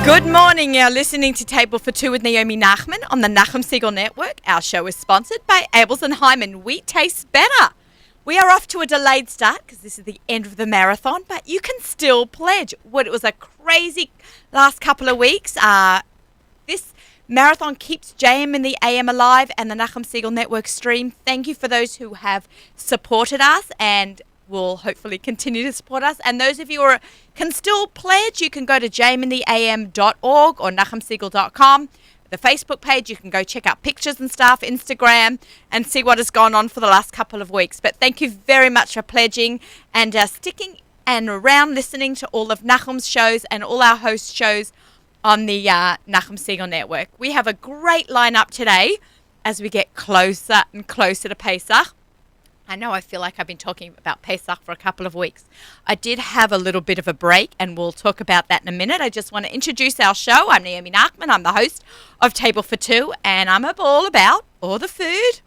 Good morning. You're listening to Table for Two with Naomi Nachman on the Nachman Network. Our show is sponsored by Abels and Hyman. We taste better. We are off to a delayed start because this is the end of the marathon, but you can still pledge. It was a crazy last couple of weeks. This marathon keeps JM in the AM alive and the Nachman Network stream. Thank you for those who have supported us and will hopefully continue to support us. And those of you who can still pledge, you can go to jmintheam.org or nachumsiegel.com. The Facebook page, you can go check out pictures and stuff, Instagram, and see what has gone on for the last couple of weeks. But thank you very much for pledging and sticking and around listening to all of Nachum's shows and all our host shows on the Nachman Network. We have a great lineup today as we get closer and closer to Pesach. I know I feel like I've been talking about Pesach for a couple of weeks. I did have a little bit of a break, and we'll talk about that in a minute. I just want to introduce our show. I'm Naomi Nachman. I'm the host of Table for Two, and I'm all about all the food.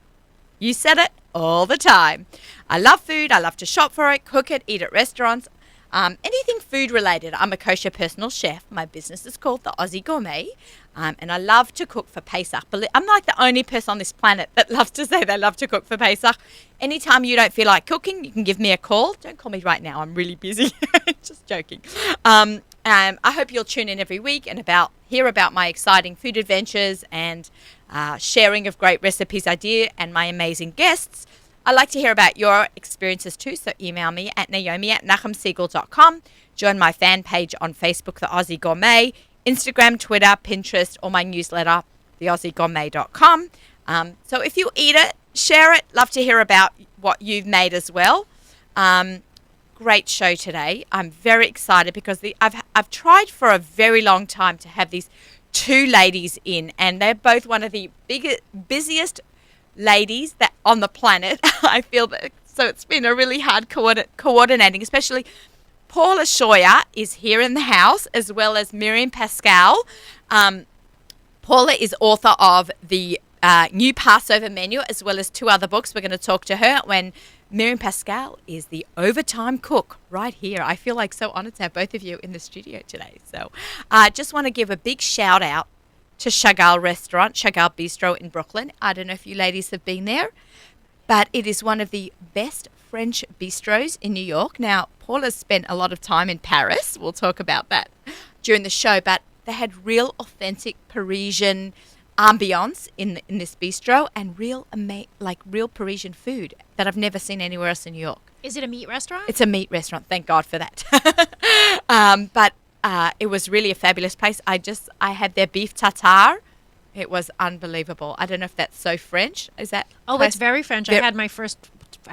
You said it, all the time. I love food. I love to shop for it, cook it, eat at restaurants. Anything food related. I'm a kosher personal chef. My business is called the Aussie Gourmet, and I love to cook for Pesach. But I'm like the only person on this planet that loves to say they love to cook for Pesach. Anytime you don't feel like cooking, you can give me a call. Don't call me right now. I'm really busy. Just joking. I hope you'll tune in every week and hear about my exciting food adventures and sharing of great recipes I do and my amazing guests. I'd like to hear about your experiences too, so email me at naomi@nachumsiegel.com. Join my fan page on Facebook, The Aussie Gourmet, Instagram, Twitter, Pinterest, or my newsletter, theaussiegourmet.com. So if you eat it, share it. Love to hear about what you've made as well. Great show today. I'm very excited because I've tried for a very long time to have these two ladies in, and they're both one of the busiest ladies that on the planet. I feel that, so it's been a really hard coordinating, especially Paula Scheuer is here in the house, as well as Miriam Pascal. Paula is author of the new Passover menu, as well as two other books. We're going to talk to her when Miriam Pascal is the overtime cook right here. I feel like so honored to have both of you in the studio today. So I just want to give a big shout out to Chagall Restaurant, Chagall Bistro in Brooklyn. I don't know if you ladies have been there, but it is one of the best French bistros in New York. Now, Paula's spent a lot of time in Paris. We'll talk about that during the show, but they had real authentic Parisian ambiance in this bistro and real Parisian food that I've never seen anywhere else in New York. Is it a meat restaurant? It's a meat restaurant. Thank God for that. But it was really a fabulous place. I had their beef tartare. It was unbelievable. I don't know if that's so French. Is that? Oh, it's very French. I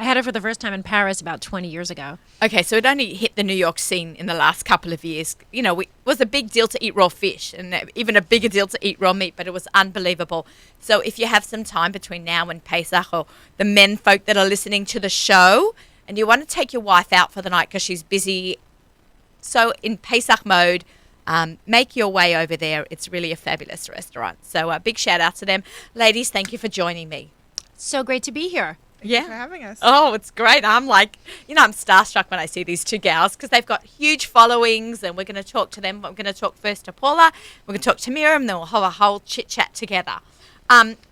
had it for the first time in Paris about 20 years ago. Okay, so it only hit the New York scene in the last couple of years. You know, it was a big deal to eat raw fish and even a bigger deal to eat raw meat, but it was unbelievable. So if you have some time between now and Pesach, or the men folk that are listening to the show, and you want to take your wife out for the night because she's busy, so in Pesach mode, make your way over there. It's really a fabulous restaurant. So a big shout out to them. Ladies, thank you for joining me. So great to be here. Thank you for having us. Oh, it's great. I'm I'm starstruck when I see these two gals because they've got huge followings, and we're going to talk to them. I'm going to talk first to Paula. We're going to talk to Miriam, and then we'll have a whole chit-chat together.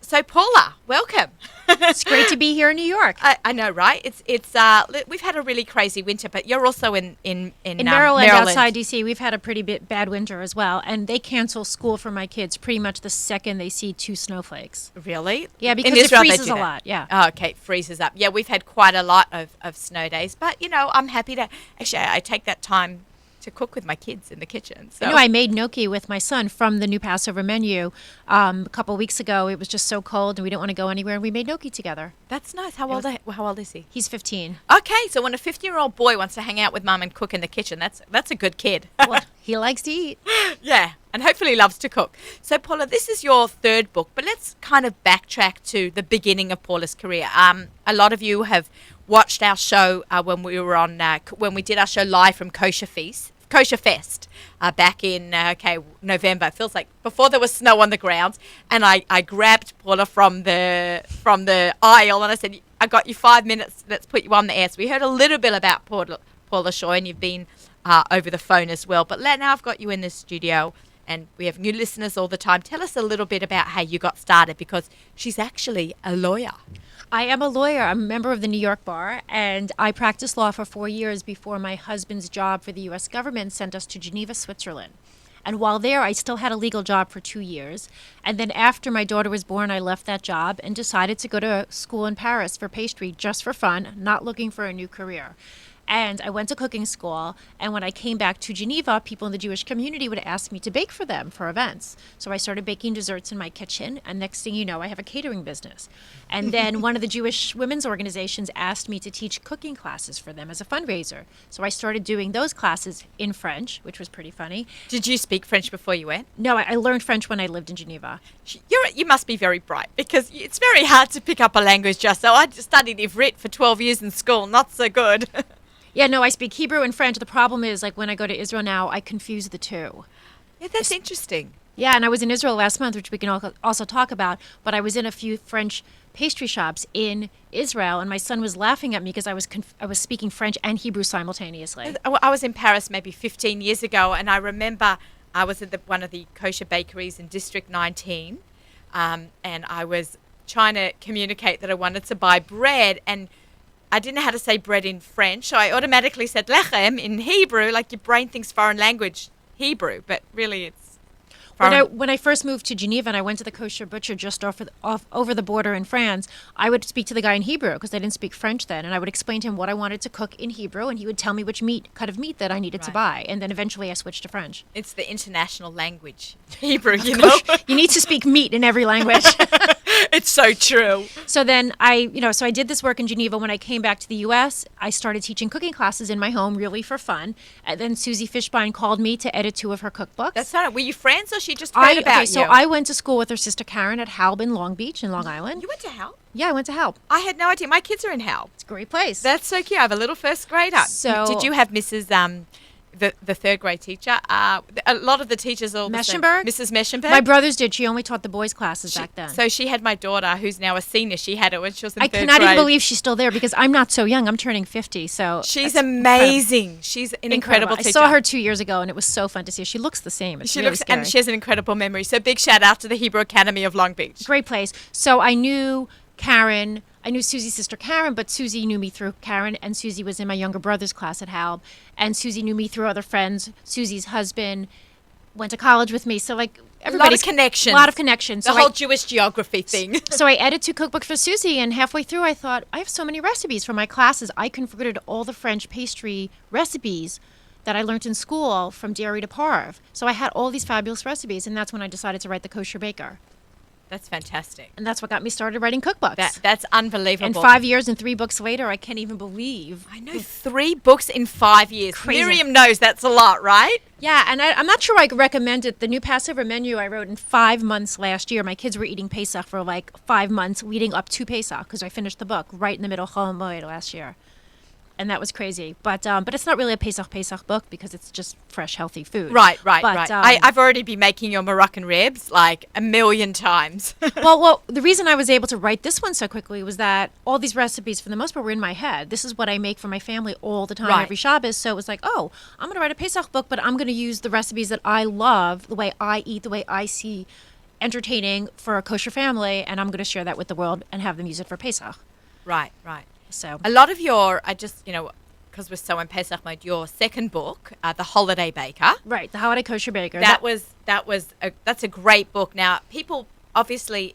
So Paula, welcome. It's great to be here in New York. I know, right? It's we've had a really crazy winter, but you're also in Maryland, outside DC. We've had a pretty bad winter as well, and they cancel school for my kids pretty much the second they see 2 snowflakes. Really? Yeah, because it freezes a lot. Yeah. Oh, okay, it freezes up. Yeah, we've had quite a lot of snow days, but I'm happy to I take that time to cook with my kids in the kitchen. So. I made gnocchi with my son from the new Passover menu a couple of weeks ago. It was just so cold and we didn't want to go anywhere, and we made gnocchi together. That's nice. How old is he? He's 15. Okay, so when a 15-year-old boy wants to hang out with mum and cook in the kitchen, that's a good kid. Well, he likes to eat. Yeah, and hopefully loves to cook. So Paula, this is your third book, but let's kind of backtrack to the beginning of Paula's career. A lot of you have watched our show when we did our show live from Kosher Fest back in November. It feels like before there was snow on the ground, and I grabbed Paula from the aisle and I said, I got you 5 minutes, let's put you on the air. So we heard a little bit about Paula Scheuer, and you've been over the phone as well, but now I've got you in the studio. and we have new listeners all the time. Tell us a little bit about how you got started, because she's actually a lawyer. I am a lawyer. I'm a member of the New York Bar, and I practiced law for 4 years before my husband's job for the U.S. government sent us to Geneva, Switzerland. And while there, I still had a legal job for 2 years. And then after my daughter was born, I left that job and decided to go to school in Paris for pastry just for fun, not looking for a new career. And I went to cooking school, and when I came back to Geneva, people in the Jewish community would ask me to bake for them for events. So I started baking desserts in my kitchen, and next thing you know, I have a catering business. And then one of the Jewish women's organizations asked me to teach cooking classes for them as a fundraiser. So I started doing those classes in French, which was pretty funny. Did you speak French before you went? No, I learned French when I lived in Geneva. You must be very bright, because it's very hard to pick up a language just so. I studied Ivrit for 12 years in school, not so good. Yeah, no, I speak Hebrew and French. The problem is, like, when I go to Israel now, I confuse the two. Yeah, that's interesting. Yeah, and I was in Israel last month, which we can also talk about, but I was in a few French pastry shops in Israel, and my son was laughing at me because I was speaking French and Hebrew simultaneously. I was in Paris maybe 15 years ago, and I remember I was at one of the kosher bakeries in District 19, and I was trying to communicate that I wanted to buy bread, and I didn't know how to say bread in French, so I automatically said lechem in Hebrew, like your brain thinks foreign language Hebrew, but really it's foreign. When I first moved to Geneva and I went to the kosher butcher just over the border in France, I would speak to the guy in Hebrew because I didn't speak French then, and I would explain to him what I wanted to cook in Hebrew, and he would tell me which cut of meat that I needed to buy, and then eventually I switched to French. It's the international language, Hebrew, you know? You need to speak meat in every language. It's so true. So then I did this work in Geneva. When I came back to the U.S., I started teaching cooking classes in my home, really for fun. And then Susie Fishbein called me to edit 2 of her cookbooks. That's not it. Were you friends, or she just heard about you? So I went to school with her sister Karen at Halb in Long Beach in Long Island. You went to Halb? Yeah, I went to Halb. I had no idea. My kids are in Halb. It's a great place. That's so cute. I have a little first grader. So did you have Mrs. The third grade teacher? A lot of the teachers are all the same. Mrs. Meschenberg? My brothers did. She only taught the boys' classes back then. So she had my daughter, who's now a senior. She had it when she was in third grade. I cannot even believe she's still there because I'm not so young. I'm turning 50. So she's amazing. She's an incredible teacher. I saw her 2 years ago, and it was so fun to see her. She looks the same. It's really scary. And she has an incredible memory. So big shout out to the Hebrew Academy of Long Beach. Great place. So I knew Karen. I knew Susie's sister Karen, but Susie knew me through Karen, and Susie was in my younger brother's class at Halb, and Susie knew me through other friends. Susie's husband went to college with me, so like everybody's a lot of connections. The whole Jewish geography thing. So I edited 2 cookbooks for Susie, and halfway through I thought, I have so many recipes for my classes. I converted all the French pastry recipes that I learned in school from dairy to parve. So I had all these fabulous recipes, and that's when I decided to write The Kosher Baker. That's fantastic. And that's what got me started writing cookbooks. That's unbelievable. And 5 years and 3 books later, I can't even believe. I know, 3 books in 5 years. Crazy. Miriam knows that's a lot, right? Yeah, and I'm not sure I could recommend it. The new Passover menu I wrote in 5 months last year. My kids were eating Pesach for like 5 months leading up to Pesach because I finished the book right in the middle of Chol Hamoed last year. And that was crazy. But it's not really a Pesach book because it's just fresh, healthy food. Right. I've already been making your Moroccan ribs like a million times. well, the reason I was able to write this one so quickly was that all these recipes, for the most part, were in my head. This is what I make for my family all the time, every Shabbos. So it was like, oh, I'm going to write a Pesach book, but I'm going to use the recipes that I love, the way I eat, the way I see entertaining for a kosher family, and I'm going to share that with the world and have them use it for Pesach. Right. So a lot of because we're so in Pesach mode, your second book, The Holiday Baker. Right, The Holiday Kosher Baker. That's a great book. Now, people obviously,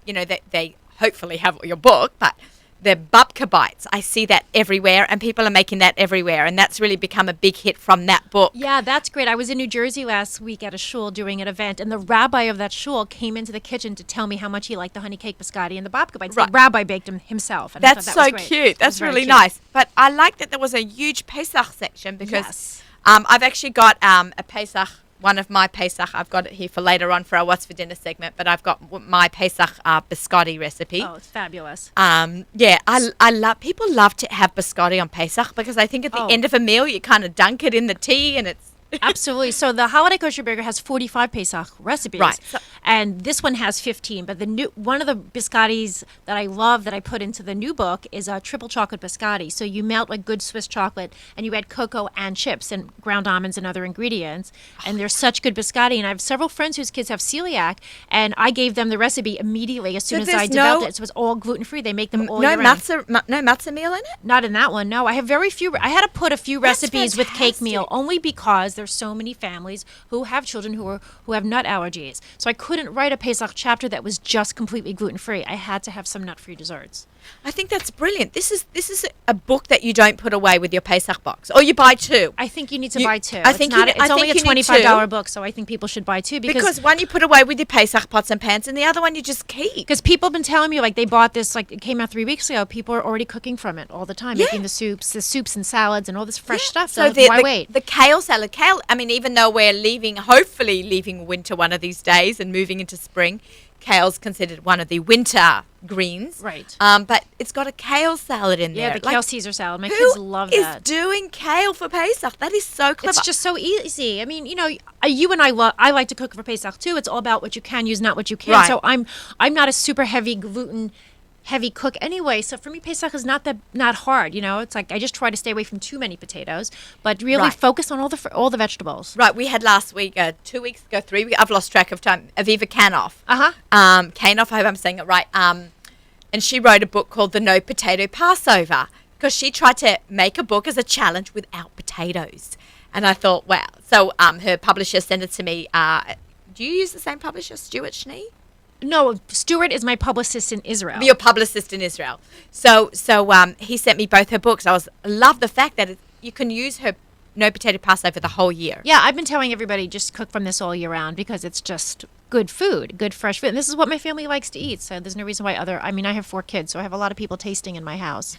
they hopefully have your book, but the babka bites, I see that everywhere, and people are making that everywhere, and that's really become a big hit from that book. Yeah, that's great. I was in New Jersey last week at a shul doing an event, and the rabbi of that shul came into the kitchen to tell me how much he liked the honey cake biscotti and the babka bites. Right. The rabbi baked them himself. And that's so cute. That's really nice. But I like that there was a huge Pesach section because I've actually got a Pesach. One of my Pesach, I've got it here for later on for our What's for Dinner segment, but I've got my Pesach biscotti recipe. Oh, it's fabulous. I love, people love to have biscotti on Pesach because I think at the end of a meal you kind of dunk it in the tea and it's Absolutely. So the Holiday Kosher Baker has 45 Pesach recipes. Right. And this one has 15. But one of the biscottis that I love that I put into the new book is a triple chocolate biscotti. So you melt like good Swiss chocolate and you add cocoa and chips and ground almonds and other ingredients. And they're such good biscotti. And I have several friends whose kids have celiac, and I gave them the recipe immediately as soon as I developed it. So it's all gluten-free. They make them all year round. No matzah meal in it? Not in that one, no. I have very few. I had to put a few recipes with cake meal only because there's so many families who have children who have nut allergies. So I couldn't write a Pesach chapter that was just completely gluten-free. I had to have some nut-free desserts. I think that's brilliant. This is a book that you don't put away with your Pesach box, or you buy two. I think you need to buy two. I think it's only a $25 book, so I think people should buy two because one you put away with your Pesach pots and pans, and the other one you just keep. Because people have been telling me, like, they bought this, like, it came out 3 weeks ago. People are already cooking from it all the time, making the soups and salads and all this fresh stuff. So why wait? The kale salad, I mean, even though we're hopefully leaving winter one of these days and moving into spring, kale's considered one of the winter greens. Right. But it's got a kale salad in there. Yeah, the kale Caesar salad. My kids love that. Who is doing kale for Pesach? That is so clever. It's just so easy. I mean, you and I like to cook for Pesach too. It's all about what you can use, not what you can't. Right. So I'm not a super heavy cook anyway, so for me Pesach is not hard. It's like I just try to stay away from too many potatoes, but really focus on all the vegetables. Right, we had last week, 2 weeks ago, 3 weeks, I've lost track of time, Aviva Kanoff. Kanoff, I hope I'm saying it right. And she wrote a book called The No Potato Passover because she tried to make a book as a challenge without potatoes. And I thought, wow. So her publisher sent it to me. Do you use the same publisher, Stuart Schnee? No, Stuart is my publicist in Israel. Your publicist in Israel. So he sent me both her books. I love the fact that you can use her No Potato Passover the whole year. Yeah, I've been telling everybody just cook from this all year round because it's just good food, good fresh food. And this is what my family likes to eat. So there's no reason why I have 4 kids, so I have a lot of people tasting in my house.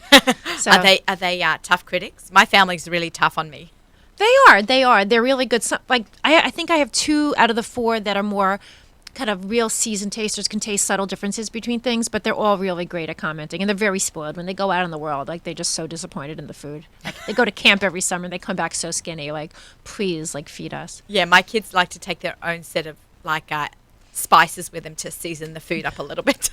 So Are they tough critics? My family's really tough on me. They are. They're really good. I think I have 2 out of the 4 that are more kind of real seasoned tasters, can taste subtle differences between things, but they're all really great at commenting, and they're very spoiled when they go out in the world. Like, they're just so disappointed in the food. Like, they go to camp every summer and they come back so skinny. Like, please, like, feed us. Yeah, my kids like to take their own set of spices with them to season the food up a little bit.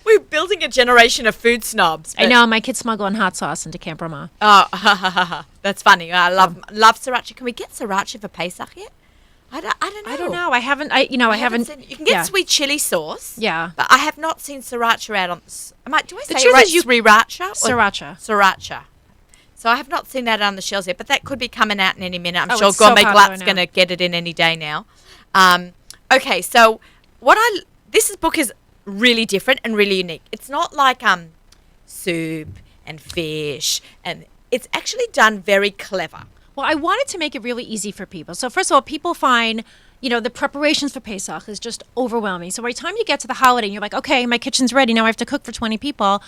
We're building a generation of food snobs. I know, my kids smuggle in hot sauce into Camp Ramah. Oh, that's funny. I love sriracha. Can we get sriracha for Pesach yet? I don't know. I haven't. I haven't. You can get sweet chili sauce. Yeah. But I have not seen sriracha out on. Do I say truth it right? is you- Sriracha. Sriracha. Sriracha. So I have not seen that on the shelves yet, but that could be coming out in any minute. I'm sure it's so Gourmet popular Glut's now. going to get it in any day now. Okay, so this book is really different and really unique. It's not like soup and fish, and it's actually done very clever. Well, I wanted to make it really easy for people. So first of all, people find, the preparations for Pesach is just overwhelming. So by the time you get to the holiday and you're like, okay, my kitchen's ready, now I have to cook for 20 people.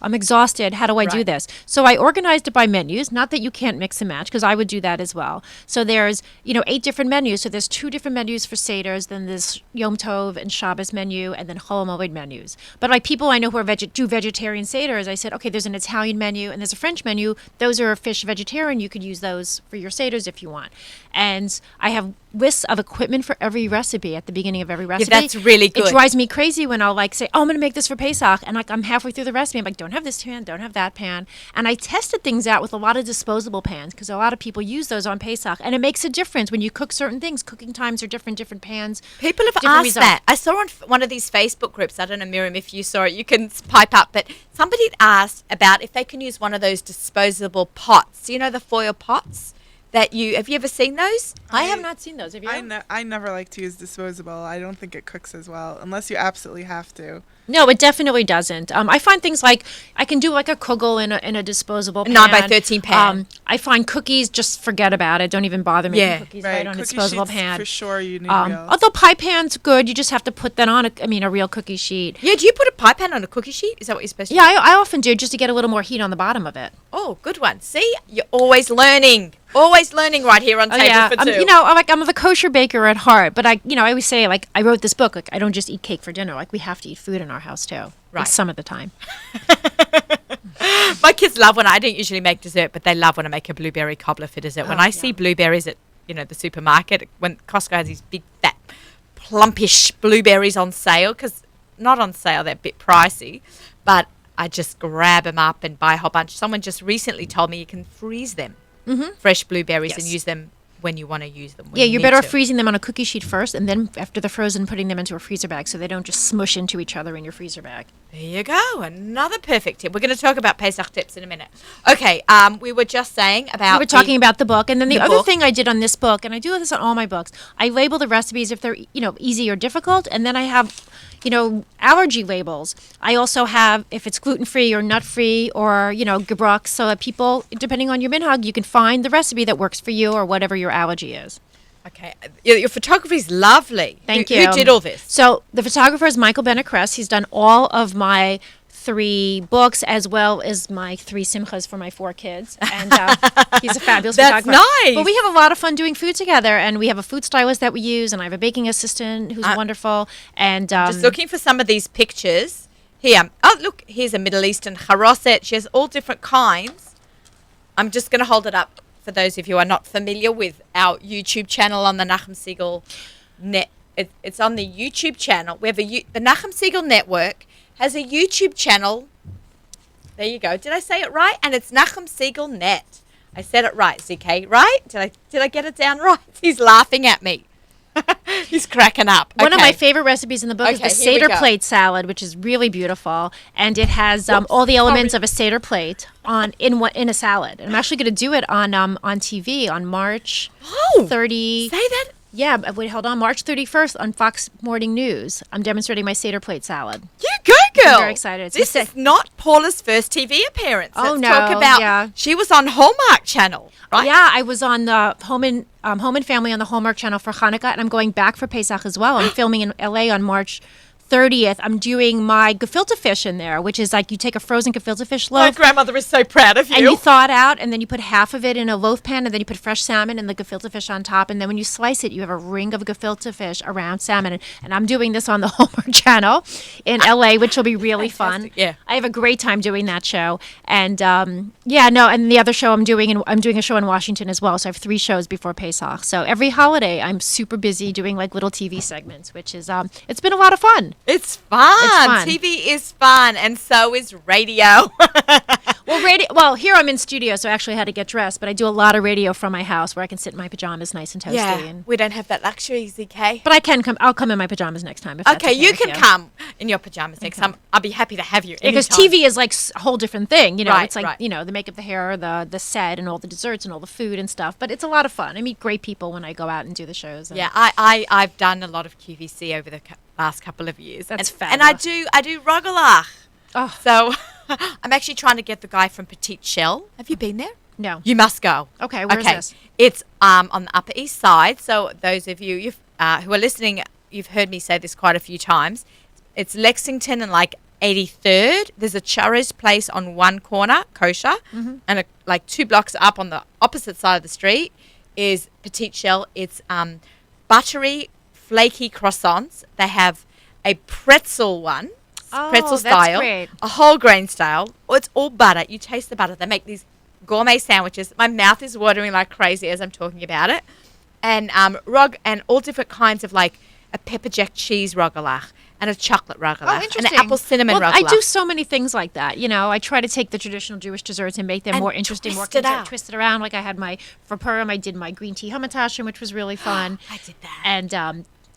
I'm exhausted. How do I do this? So I organized it by menus. Not that you can't mix and match, because I would do that as well. So there's, 8 different menus. So there's 2 different menus for Seders, then there's Yom Tov and Shabbos menu, and then Chol Hamoed menus. But like people I know who do vegetarian Seders, I said, okay, there's an Italian menu and there's a French menu. Those are fish vegetarian. You could use those for your Seders if you want. And I have lists of equipment for every recipe at the beginning of every recipe. Yeah, that's really good. It drives me crazy when I'll say, I'm going to make this for Pesach, and I'm halfway through the recipe. I'm like, don't have this pan, don't have that pan. And I tested things out with a lot of disposable pans because a lot of people use those on Pesach, and it makes a difference when you cook certain things. Cooking times are different pans. People have asked that. I saw on one of these Facebook groups, I don't know, Miriam, if you saw it, you can pipe up, but somebody had asked about if they can use one of those disposable pots. The foil pots? Have you ever seen those? I have not seen those. Have you? I never like to use disposable. I don't think it cooks as well, unless you absolutely have to. No, it definitely doesn't. I find things like I can do like a kugel in a disposable pan. 9x13 pan. I find cookies, just forget about it. Don't even bother making cookies right on a Cookie disposable sheets, pan. for sure you need real. Although pie pan's good, you just have to put that on a real cookie sheet. Yeah, do you put a pie pan on a cookie sheet? Is that what you're supposed to do? Yeah, I often do, just to get a little more heat on the bottom of it. Oh, good one. See, you're always learning. Always learning right here on Table for Two. I'm the kosher baker at heart, but I always say, like, I wrote this book, like, I don't just eat cake for dinner. Like, we have to eat food in our house too. Right. Like, some of the time. My kids love when I don't usually make dessert, but they love when I make a blueberry cobbler for dessert. When I see blueberries at the supermarket, when Costco has these big fat plumpish blueberries on sale, because not on sale, they're a bit pricey, but I just grab them up and buy a whole bunch. Someone just recently told me you can freeze them, fresh blueberries, and use them when you want to use them. Yeah, you're better off freezing them on a cookie sheet first, and then after they're frozen, putting them into a freezer bag so they don't just smush into each other in your freezer bag. There you go. Another perfect tip. We're going to talk about Pesach tips in a minute. Okay, we were just saying about... We were talking about the book, and then the other thing I did on this book, and I do this on all my books, I label the recipes if they're, easy or difficult, and then I have... allergy labels. I also have if it's gluten-free or nut-free or, gebrok, so that people, depending on your minhag, you can find the recipe that works for you or whatever your allergy is. Okay. Your photography is lovely. Thank you. Who did all this? So the photographer is Michael Benacress. He's done all of my 3 books as well as my 3 simchas for my 4 kids. And he's a fabulous photographer. That's nice. But we have a lot of fun doing food together. And we have a food stylist that we use. And I have a baking assistant who's wonderful. And just looking for some of these pictures. Here. Oh, look. Here's a Middle Eastern charoset. She has all different kinds. I'm just going to hold it up for those of you who are not familiar with our YouTube channel on the Nachum Siegel net. It's on the YouTube channel. We have the Nachum Siegel Network has a YouTube channel. There you go. Did I say it right? And it's Nachum Siegel Net. I said it right, ZK, right? Did I get it down right? He's laughing at me. He's cracking up. One of my favorite recipes in the book is the here we Seder go. plate salad, which is really beautiful, and it has all the elements of a Seder plate in a salad. And I'm actually going to do it on TV on March 30. Say that. Yeah, wait, hold on. March 31st on Fox Morning News. I'm demonstrating my Seder plate salad. You go, girl. I'm very excited. This is not Paula's first TV appearance. Oh, Let's no, talk about. yeah. She was on Hallmark Channel, right? Yeah, I was on the Home and Family on the Hallmark Channel for Hanukkah, and I'm going back for Pesach as well. I'm filming in LA on March 30th. I'm doing my gefilte fish in there, which is like you take a frozen gefilte fish My loaf. grandmother is so proud of you. And you thaw it out, and then you put half of it in a loaf pan, and then you put fresh salmon and the gefilte fish on top. And then when you slice it, you have a ring of gefilte fish around salmon. And I'm doing this on the Hallmark Channel in LA, which will be really fun. Yeah. I have a great time doing that show. And and the other show I'm doing a show in Washington as well. So I have 3 shows before Pesach. So every holiday, I'm super busy doing like little TV segments, which is it's been a lot of fun. It's fun. fun. TV is fun, and so is radio. Well, here I'm in studio, so I actually had to get dressed, but I do a lot of radio from my house where I can sit in my pajamas nice and toasty. Yeah, And, we don't have that luxury, ZK. but I can come. I'll come in my pajamas next time. If that's Okay, you with can come in your pajamas next time. I'll be happy to have you. Because anytime. TV is like a whole different thing, Right, It's like right. the makeup, the hair, the set, and all the desserts and all the food and stuff. But it's a lot of fun. I meet great people when I go out and do the shows. And Yeah, I've done a lot of QVC over the last couple of years. That's and I fabulous. do Rogalach. Oh. So I'm actually trying to get the guy from Petite Shell. Have you been there? No. You must go. Okay, where is this? It's on the Upper East Side. So those of you who are listening, you've heard me say this quite a few times. It's Lexington and like 83rd. There's a churros place on one corner, kosher, and like 2 blocks up on the opposite side of the street is Petite Shell. It's buttery, flaky croissants. They have a pretzel one. Pretzel that's style, great. a whole grain style. It's all butter. You taste the butter. They make these gourmet sandwiches. My mouth is watering like crazy as I'm talking about it. And and all different kinds of like a pepper jack cheese rogalach and a chocolate rogalach and interesting. an apple cinnamon well, rogalach. I do so many things like that. I try to take the traditional Jewish desserts and make them And more interesting, more twist it out. twist it around. Like I had for Purim, I did my green tea hamantaschen, which was really fun. I did that.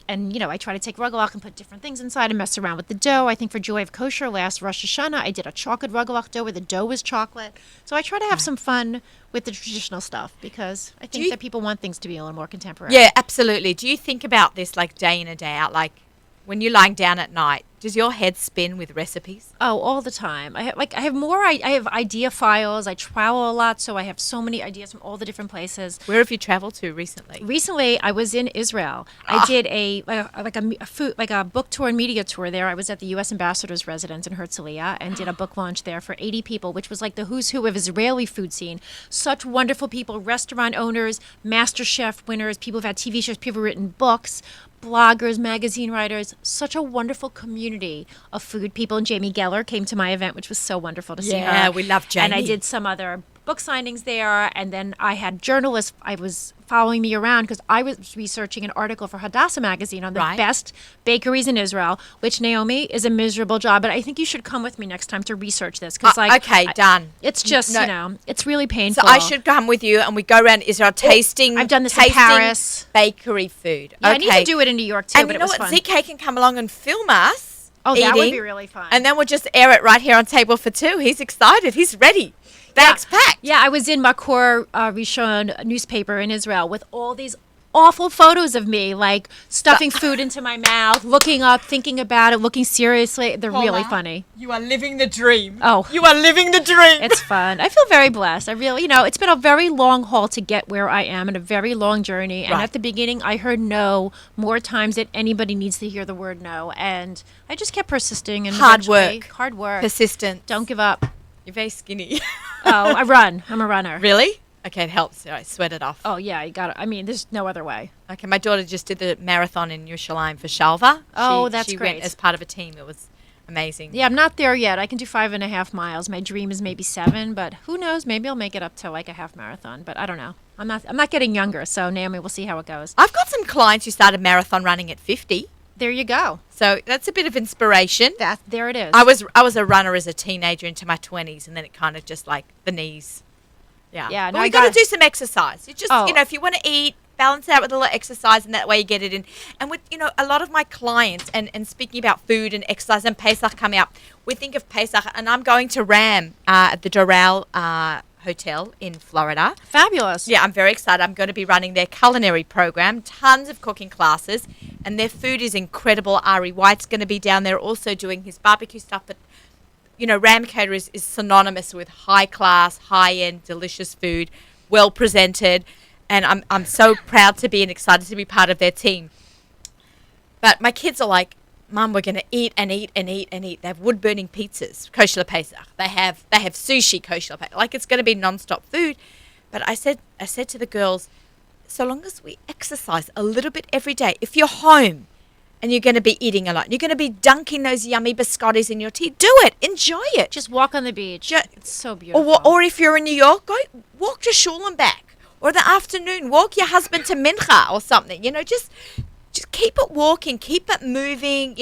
And I try to take rugelach and put different things inside and mess around with the dough. I think for Joy of Kosher last Rosh Hashanah, I did a chocolate rugelach dough where the dough was chocolate. So I try to have some fun with the traditional stuff because I think that people want things to be a little more contemporary. Yeah, absolutely. Do you think about this like day in and day out? Like when you're lying down at night, does your head spin with recipes? Oh, all the time. I have idea files. I travel a lot, so I have so many ideas from all the different places. Where have you traveled to recently? Recently, I was in Israel. I did a book tour and media tour there. I was at the U.S. Ambassador's residence in Herzliya and did a book launch there for 80 people, which was like the who's who of Israeli food scene. Such wonderful people, restaurant owners, master chef winners, people who've had TV shows, people who've written books. bloggers, magazine writers, such a wonderful community of food people. And Jamie Geller came to my event, which was so wonderful to see her. Yeah, we love And I Jamie. did some other book signings there. And then I had journalists. I was following me around because I was researching an article for Hadassah magazine on the Right. best bakeries in Israel, which, Naomi, is a miserable job. But I think you should come with me next time to research this because, Okay, done. It's just, No. it's really So painful. I should come with you, and we go around Israel tasting. I've done this in tasting Paris. bakery food. Yeah, okay. I need to do it in New York too, And but you it know was what? fun. ZK can come along and film us. Oh, that would eating, be really fun. And then we'll just air it right here on Table for Two. He's excited. He's ready. Bags packed. Yeah, I was in Makor Rishon newspaper in Israel with all these awful photos of me, like stuffing food into my mouth, looking up, thinking about it, looking seriously. They're really funny. You are living the dream. Oh. You are living the dream. It's fun. I feel very blessed. I really, it's been a very long haul to get where I am and a very long journey. And Right. at the beginning, I heard no more times than anybody needs to hear the word no. And I just kept persisting and Hard eventually- work. Hard work. Persistent. Don't give up. You're very skinny. Oh, I run. I'm a runner. Really? Okay, it helps. All right, sweat it off. Oh, yeah, you got it. I mean, there's no other way. Okay, my daughter just did the marathon in Yerushalayim for Shalva. Oh, She that's went great. as part of a team. It was amazing. Yeah, I'm not there yet. I can do 5.5 miles. My dream is maybe 7, but who knows? Maybe I'll make it up to like a half marathon. But I don't know. I'm not getting younger, so Naomi, we'll see how it goes. I've got some clients who started marathon running at 50. There you go. So that's a bit of inspiration. There it is. I was a runner as a teenager into my 20s, and then it kind of just like the knees. Yeah. Yeah, But no, we I got to gotta- do some exercise. You just, Oh. if you want to eat, balance it out with a little exercise, and that way you get it in. And with, a lot of my clients, and speaking about food and exercise and Pesach coming up, we think of Pesach, and I'm going to Ram at the Doral Hotel in Florida. Fabulous. Yeah, I'm very excited. I'm going to be running their culinary program, tons of cooking classes, and their food is incredible. Ari White's going to be down there also doing his barbecue stuff, but Ram Cater is synonymous with high class, high end, delicious food, well presented, and I'm so proud to be and excited to be part of their team. But my kids are like, Mum, we're going to eat and eat and eat and eat. They have wood burning pizzas, kosher Pesach. They have sushi, kosher Pesach. Like it's going to be non-stop food. But I said to the girls, so long as we exercise a little bit every day, if you're home and you're going to be eating a lot, you're going to be dunking those yummy biscottis in your tea, do it. Enjoy it. Just walk on the beach. Ju- It's so beautiful. Or if you're in New York, go walk to shul and back. Or in the afternoon, walk your husband to mincha or something. Just keep it walking, keep it moving.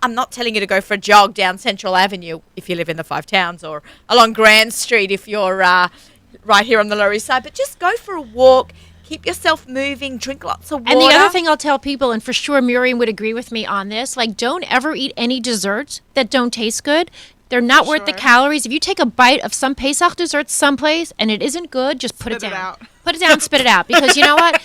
I'm not telling you to go for a jog down Central Avenue if you live in the Five Towns, or along Grand Street if you're right here on the Lower East Side. But just go for a walk. Keep yourself moving. Drink lots of water. And the other thing I'll tell people, and for sure Miriam would agree with me on this, like don't ever eat any desserts that don't taste good. They're not worth the Sure. calories. If you take a bite of some Pesach dessert someplace and it isn't good, just put it Spit it down. out. Put it down, spit it out. Because you know what?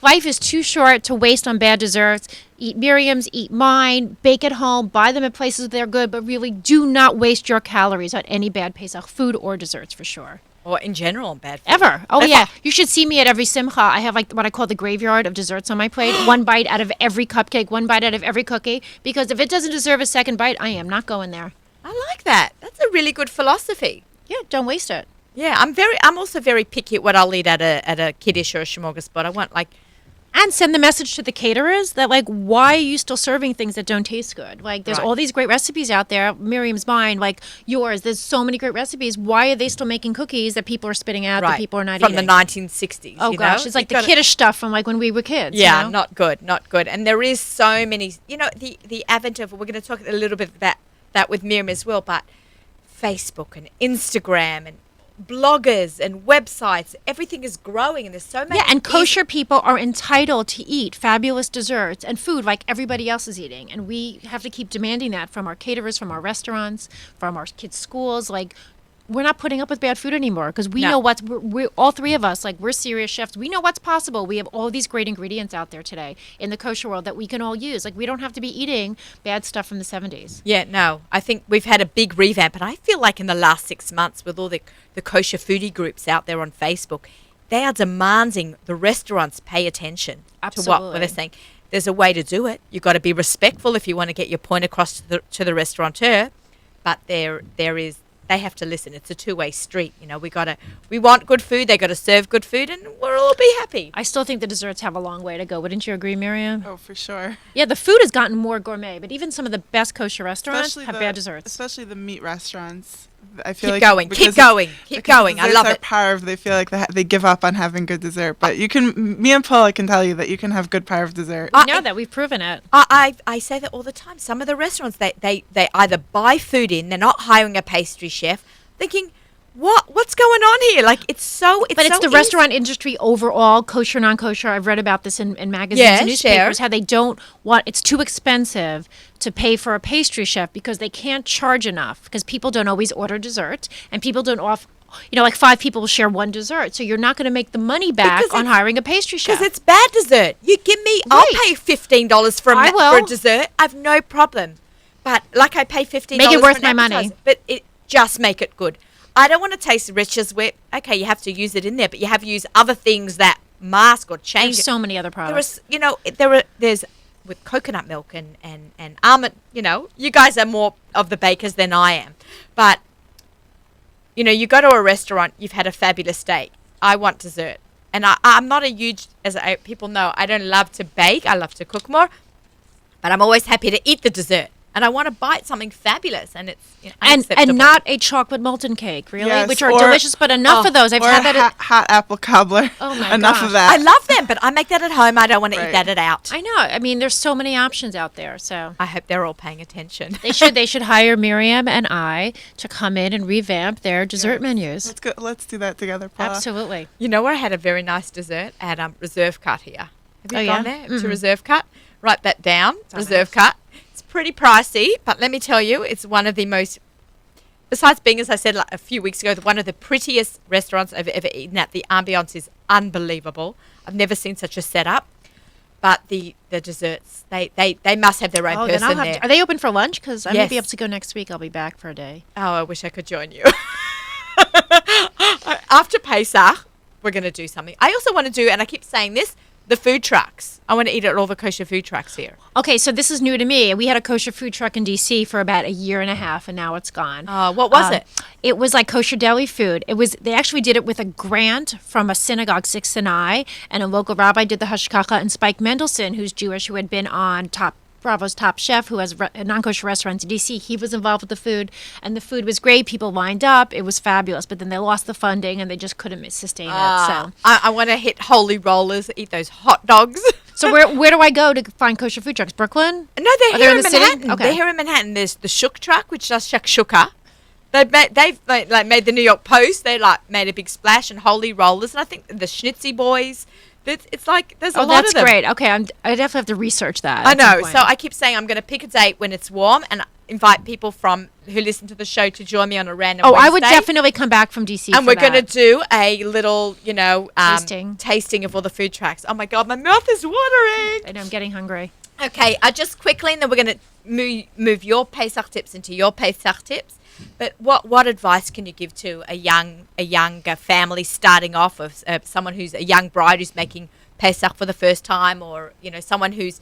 Life is too short to waste on bad desserts. Eat Miriam's, eat mine, bake at home, buy them at places that are good, but really do not waste your calories on any bad Pesach food or desserts for sure. Or in general, on bad food. Ever. Oh, Ever. yeah. You should see me at every simcha. I have like what I call the graveyard of desserts on my plate. One bite out of every cupcake, one bite out of every cookie. Because if it doesn't deserve a second bite, I am not going there. I like that. That's a really good philosophy. Yeah, don't waste it. Yeah, I'm also very picky at what I'll eat at a kiddush or a smorgasbord. I want And send the message to the caterers that, like, why are you still serving things that don't taste good? Like, there's Right. all these great recipes out there. Miriam's mine, like yours. There's so many great recipes. Why are they still making cookies that people are spitting out, that people are not from eating? the 1960s. Oh, gosh. It's like the kiddish stuff from, like, when we were kids. Yeah, you know? not good, not good. And there is so many, the advent of, we're going to talk a little bit about that with Miriam as well, but Facebook and Instagram and bloggers and websites, everything is growing, and there's so many. Yeah, and kosher people are entitled to eat fabulous desserts and food like everybody else is eating. And we have to keep demanding that from our caterers, from our restaurants, from our kids' schools. Like, we're not putting up with bad food anymore because we No. know we're all three of us, like, we're serious chefs. We know what's possible. We have all these great ingredients out there today in the kosher world that we can all use. Like, we don't have to be eating bad stuff from the 70s. Yeah, no, I think we've had a big revamp, and I feel like in the last 6 months with all the kosher foodie groups out there on Facebook, they are demanding the restaurants pay attention to what Absolutely. they're saying. There's a way to do it. You've got to be respectful if you want to get your point across to the restaurateur, but there is they have to listen. It's a two-way street. We want good food. They got to serve good food, and we'll all be happy. I still think the desserts have a long way to go. Wouldn't you agree, Miriam? Oh, for sure. Yeah, the food has gotten more gourmet, but even some of the best kosher restaurants have bad desserts. Especially the meat restaurants. I feel Keep like going. Keep going. I love it. Parve, they feel like they give up on having good dessert, but me and Paula can tell you that you can have good parve dessert. We know that. We've proven it. I say that all the time. Some of the restaurants, they either buy food in, they're not hiring a pastry chef, thinking, what's going on here? Like, it's so But it's the restaurant industry overall, kosher, non-kosher. I've read about this in magazines and newspapers, how they don't want, it's too expensive to pay for a pastry chef because they can't charge enough, because people don't always order dessert, and people don't like 5 people will share one dessert, so you're not going to make the money back on hiring a pastry chef. Because it's bad dessert. You give me, I'll pay $15 for a dessert. I've no problem. But like I pay $15 make it worth for an my money. appetizer, but just make it good. I don't want to taste rich as whip. Okay, you have to use it in there, but you have to use other things that mask or change. There's so many other products. There's with coconut milk and almond. You guys are more of the bakers than I am, but you go to a restaurant, you've had a fabulous steak. I want dessert, and I'm not a huge, people know, I don't love to bake. I love to cook more, but I'm always happy to eat the dessert. And I want to bite something fabulous, and it's and not a chocolate molten cake, really, yes, which are delicious, but enough of those. I've had that. Hot apple cobbler. Oh my enough gosh. of that. I love them, but I make that at home. I don't want to eat that out. I know. I mean, there's so many options out there. So I hope they're all paying attention. They should hire Miriam and I to come in and revamp their dessert menus. Let's go. Let's do that together, Paula. Absolutely. I had a very nice dessert at Reserve Cut here. Have you gone there to Reserve Cut? Write that down. Reserve Cut. Pretty pricey, but let me tell you, it's one of the most, besides being, as I said like a few weeks ago, one of the prettiest restaurants I've ever eaten at. The ambience is unbelievable. I've never seen such a setup. But the desserts, they must have their own person there. Are they open for lunch? Because I may be able to go next week. I'll be back for a day. Oh, I wish I could join you. After Pesach, we're going to do something. I also want to do, and I keep saying this, the food trucks. I want to eat at all the kosher food trucks here. Okay, so this is new to me. We had a kosher food truck in D.C. for about a year and a half, and now it's gone. What was it? It was like kosher deli food. They actually did it with a grant from a synagogue, Sixth Sinai, and a local rabbi did the hashkacha, and Spike Mendelsohn, who's Jewish, who had been on Bravo's Top Chef, who has a non-kosher restaurant in D.C., he was involved with the food, and the food was great. People lined up. It was fabulous, but then they lost the funding, and they just couldn't sustain it. So I want to hit Holy Rollers, eat those hot dogs. So where do I go to find kosher food trucks? Brooklyn? No, they're here in the Manhattan. city? Okay. They're here in Manhattan. There's the Shuk truck, which does shakshuka. They've made the New York Post. They made a big splash, and Holy Rollers, and I think the Schnitzy Boys. It's like there's a lot of them. Oh, that's great. Okay, I definitely have to research that. I know. So I keep saying I'm going to pick a date when it's warm and invite people who listen to the show to join me on a random Wednesday. I would definitely come back from DC. And we're going to do a little, tasting of all the food trucks. Oh my God, my mouth is watering. I know, I'm getting hungry. Okay, just quickly, and then we're going to move your Pesach tips into your Pesach tips. But what advice can you give to a younger family starting off, of someone who's a young bride who's making Pesach for the first time, or someone whose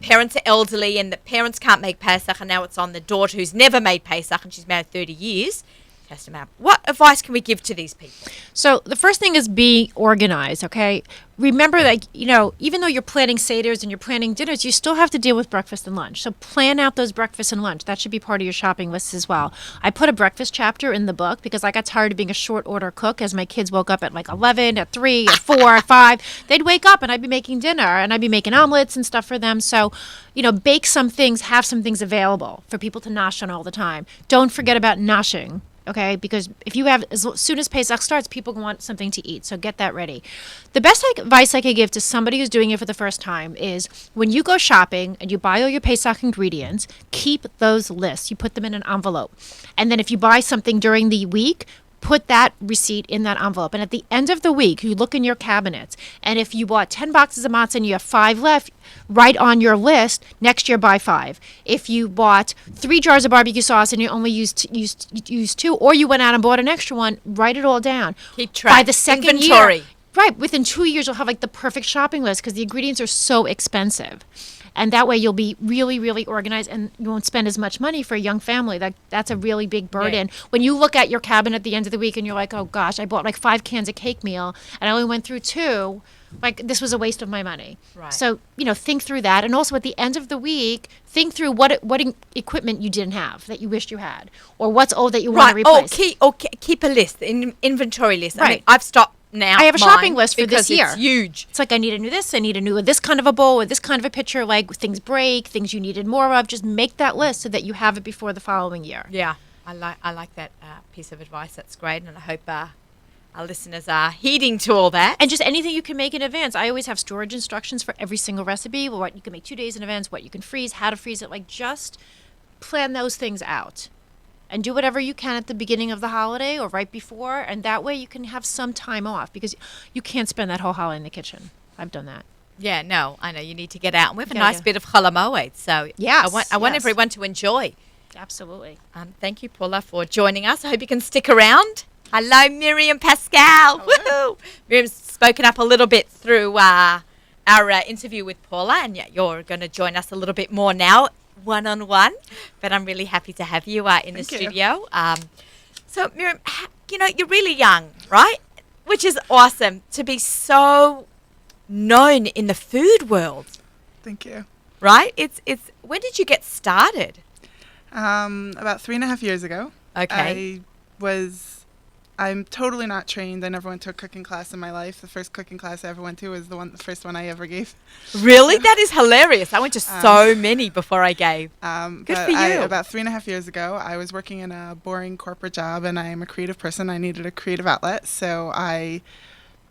parents are elderly and the parents can't make Pesach, and now it's on the daughter who's never made Pesach and she's married 30 years? Test them out. What advice can we give to these people? So the first thing is be organized, okay? Remember that, even though you're planning seders and you're planning dinners, you still have to deal with breakfast and lunch. So plan out those breakfast and lunch. That should be part of your shopping list as well. I put a breakfast chapter in the book because I got tired of being a short order cook as my kids woke up at like 11, at 3, at 4, at 5. They'd wake up and I'd be making dinner and I'd be making omelets and stuff for them. So, bake some things, have some things available for people to nosh on all the time. Don't forget about noshing. Okay, because if you have, as soon as Pesach starts, people want something to eat. So get that ready. The best advice I could give to somebody who's doing it for the first time is when you go shopping and you buy all your Pesach ingredients, keep those lists. You put them in an envelope. And then if you buy something during the week, put that receipt in that envelope. And at the end of the week, you look in your cabinets. And if you bought 10 boxes of matzah and you have 5 left, write on your list, next year buy 5. If you bought 3 jars of barbecue sauce and you only used 2, or you went out and bought an extra one, write it all down. Keep track. By the second Inventory. year, right, within 2 years, you'll have like the perfect shopping list because the ingredients are so expensive. And that way you'll be really, really organized, and you won't spend as much money for a young family. That's a really big burden. When you look at your cabinet at the end of the week and you're like, oh gosh, I bought like 5 cans of cake meal and I only went through 2, like this was a waste of my money. Right. So, think through that. And also at the end of the week, think through what equipment you didn't have that you wished you had, or what's old that you want to replace. Keep a list, an inventory list. Right. I mean, I've stopped now. I have a shopping list for this year. It's huge. It's like I need a new this, I need a new this kind of a bowl, or this kind of a pitcher, like things break, things you needed more of. Just make that list so that you have it before the following year. Yeah, I like that piece of advice. That's great, and I hope our listeners are heeding to all that. And just anything you can make in advance. I always have storage instructions for every single recipe, what you can make 2 days in advance, what you can freeze, how to freeze it. Like, just plan those things out. And do whatever you can at the beginning of the holiday or right before, and that way you can have some time off, because you can't spend that whole holiday in the kitchen. I've done that. Yeah, no, I know you need to get out, and we have a nice bit of Chol Hamoed, so I want everyone to enjoy. Absolutely. Thank you, Paula, for joining us. I hope you can stick around. Hello, Miriam Pascal. Woohoo! Miriam's spoken up a little bit through our interview with Paula, and you're going to join us a little bit more now, one-on-one. But I'm really happy to have you in the studio. So, Miriam, you're really young, right? Which is awesome to be so known in the food world. Thank you. Right? It's. When did you get started? About 3.5 years ago. Okay. I'm totally not trained. I never went to a cooking class in my life. The first cooking class I ever went to was the first one I ever gave. Really? That is hilarious. I went to so many before I gave. Good for you. About 3.5 years ago, I was working in a boring corporate job, and I am a creative person. I needed a creative outlet, so I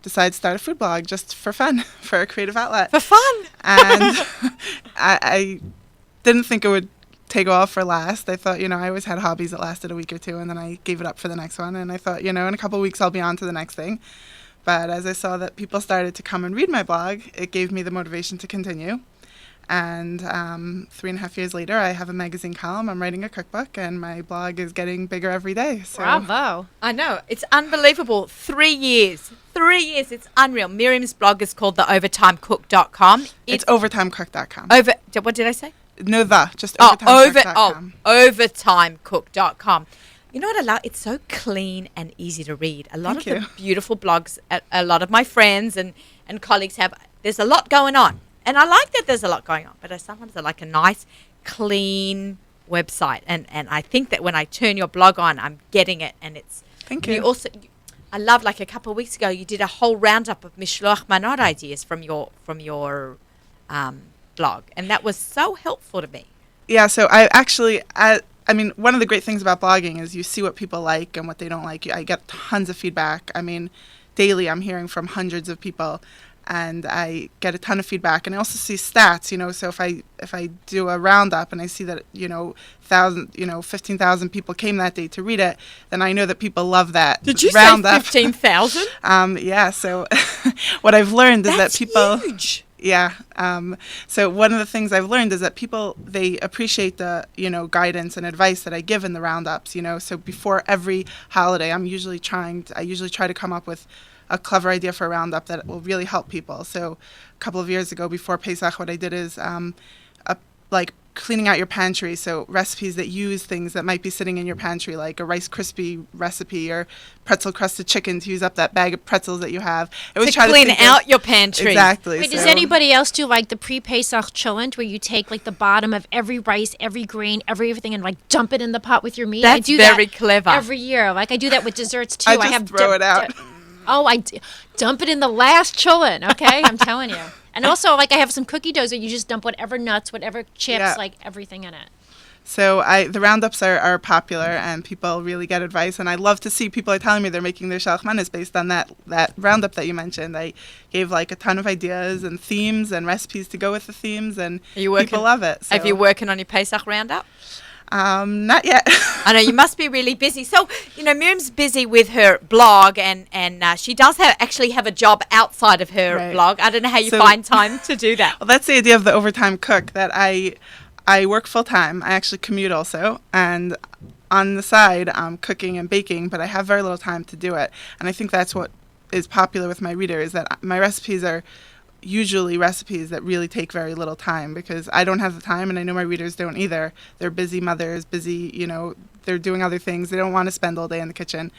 decided to start a food blog just for fun, for a creative outlet. For fun? And I didn't think it would take off or last. I thought, I always had hobbies that lasted a week or two, and then I gave it up for the next one. And I thought, in a couple of weeks I'll be on to the next thing. But as I saw that people started to come and read my blog, it gave me the motivation to continue. And 3.5 years later, I have a magazine column. I'm writing a cookbook, and my blog is getting bigger every day. So. Bravo. I know. It's unbelievable. 3 years. 3 years. It's unreal. Miriam's blog is called theovertimecook.com. It's overtimecook.com. What did I say? No, just overtimecook.com. Overtimecook.com. You know what I love? It's so clean and easy to read. A lot of the beautiful blogs a lot of my friends and colleagues have, there's a lot going on. And I like that there's a lot going on, but sometimes I like a nice, clean website. And I think that when I turn your blog on, I'm getting it. And it's... Thank you. Also, I love, like a couple of weeks ago, you did a whole roundup of Mishloach Manot ideas from your blog, and that was so helpful to me. Yeah, so I mean, one of the great things about blogging is you see what people like and what they don't like. I get tons of feedback. I mean, daily I'm hearing from hundreds of people, and I get a ton of feedback. And I also see stats, so if I do a roundup and I see that, 15,000 people came that day to read it, then I know that people love that roundup. Did you roundup. say 15,000? Yeah, so what I've learned is that people... That's huge. Yeah. So one of the things I've learned is that people, they appreciate the, guidance and advice that I give in the roundups, So before every holiday, I usually try to come up with a clever idea for a roundup that will really help people. So a couple of years ago, before Pesach, what I did is cleaning out your pantry. So recipes that use things that might be sitting in your pantry, like a Rice Krispie recipe or pretzel crusted chicken, to use up that bag of pretzels that you have. I always to clean out your pantry. Exactly. Wait, does anybody else do like the pre-Pesach chillent, where you take like the bottom of every rice, every grain, everything, and like dump it in the pot with your meat? That's I do very that clever. every year. Like I do that with desserts too. I just throw it out. Dump it in the last chillin', okay? I'm telling you. And also, like, I have some cookie doughs that you just dump whatever nuts, whatever chips, like everything in it. So the roundups are popular, and people really get advice. And I love to see people are telling me they're making their shalachmanis based on that roundup that you mentioned. I gave like a ton of ideas and themes and recipes to go with the themes, and people love it. So. Have you working on your Pesach roundup? Not yet. I know you must be really busy. So, Miriam's busy with her blog, and she does actually have a job outside of her blog. I don't know how you find time to do that. Well, that's the idea of the overtime cook, that I work full time. I actually commute also, and on the side I'm cooking and baking, but I have very little time to do it. And I think that's what is popular with my readers, that my recipes are usually recipes that really take very little time, because I don't have the time, and I know my readers don't either. They're busy mothers, busy, they're doing other things. They don't want to spend all day in the kitchen.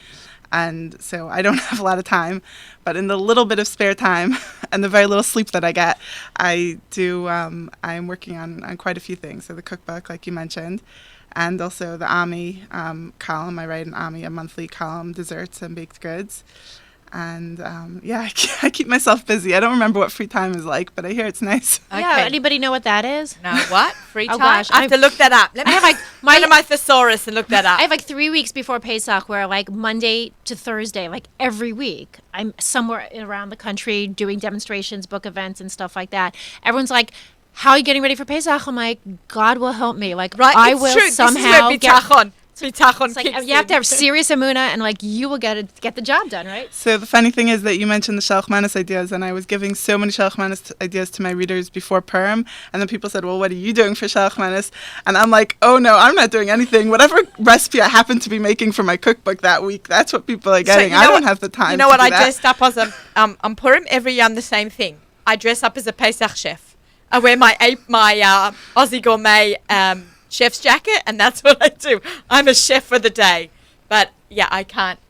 And so I don't have a lot of time, but in the little bit of spare time and the very little sleep that I get, I'm working on quite a few things. So the cookbook, like you mentioned, and also the Ami column. I write an Ami, a monthly column, desserts and baked goods. And I keep myself busy. I don't remember what free time is like, but I hear it's nice. Okay. Yeah, anybody know what that is? No, what? Free time? Oh, gosh. I have to look that up. Let me have go to my thesaurus and look that up. I have 3 weeks before Pesach where Monday to Thursday, every week, I'm somewhere around the country doing demonstrations, book events and stuff like that. Everyone's like, how are you getting ready for Pesach? I'm like, God will help me. Right, I it's will true. somehow This is where bitachon. Bitachon kicks you have to have serious amuna, and you will get the job done, right? So the funny thing is that you mentioned the Shalchmanis ideas, and I was giving so many Shalchmanis ideas to my readers before Purim, and then people said, well, what are you doing for Shalchmanis? And I'm like, oh no, I'm not doing anything. Whatever recipe I happen to be making for my cookbook that week, that's what people are getting. I don't have the time. You know what? I dressed up as on Purim every year. I'm the same thing. I dress up as a Pesach chef. I wear my Aussie Gourmet chef's jacket, and that's what I do. I'm a chef for the day. But yeah, I can't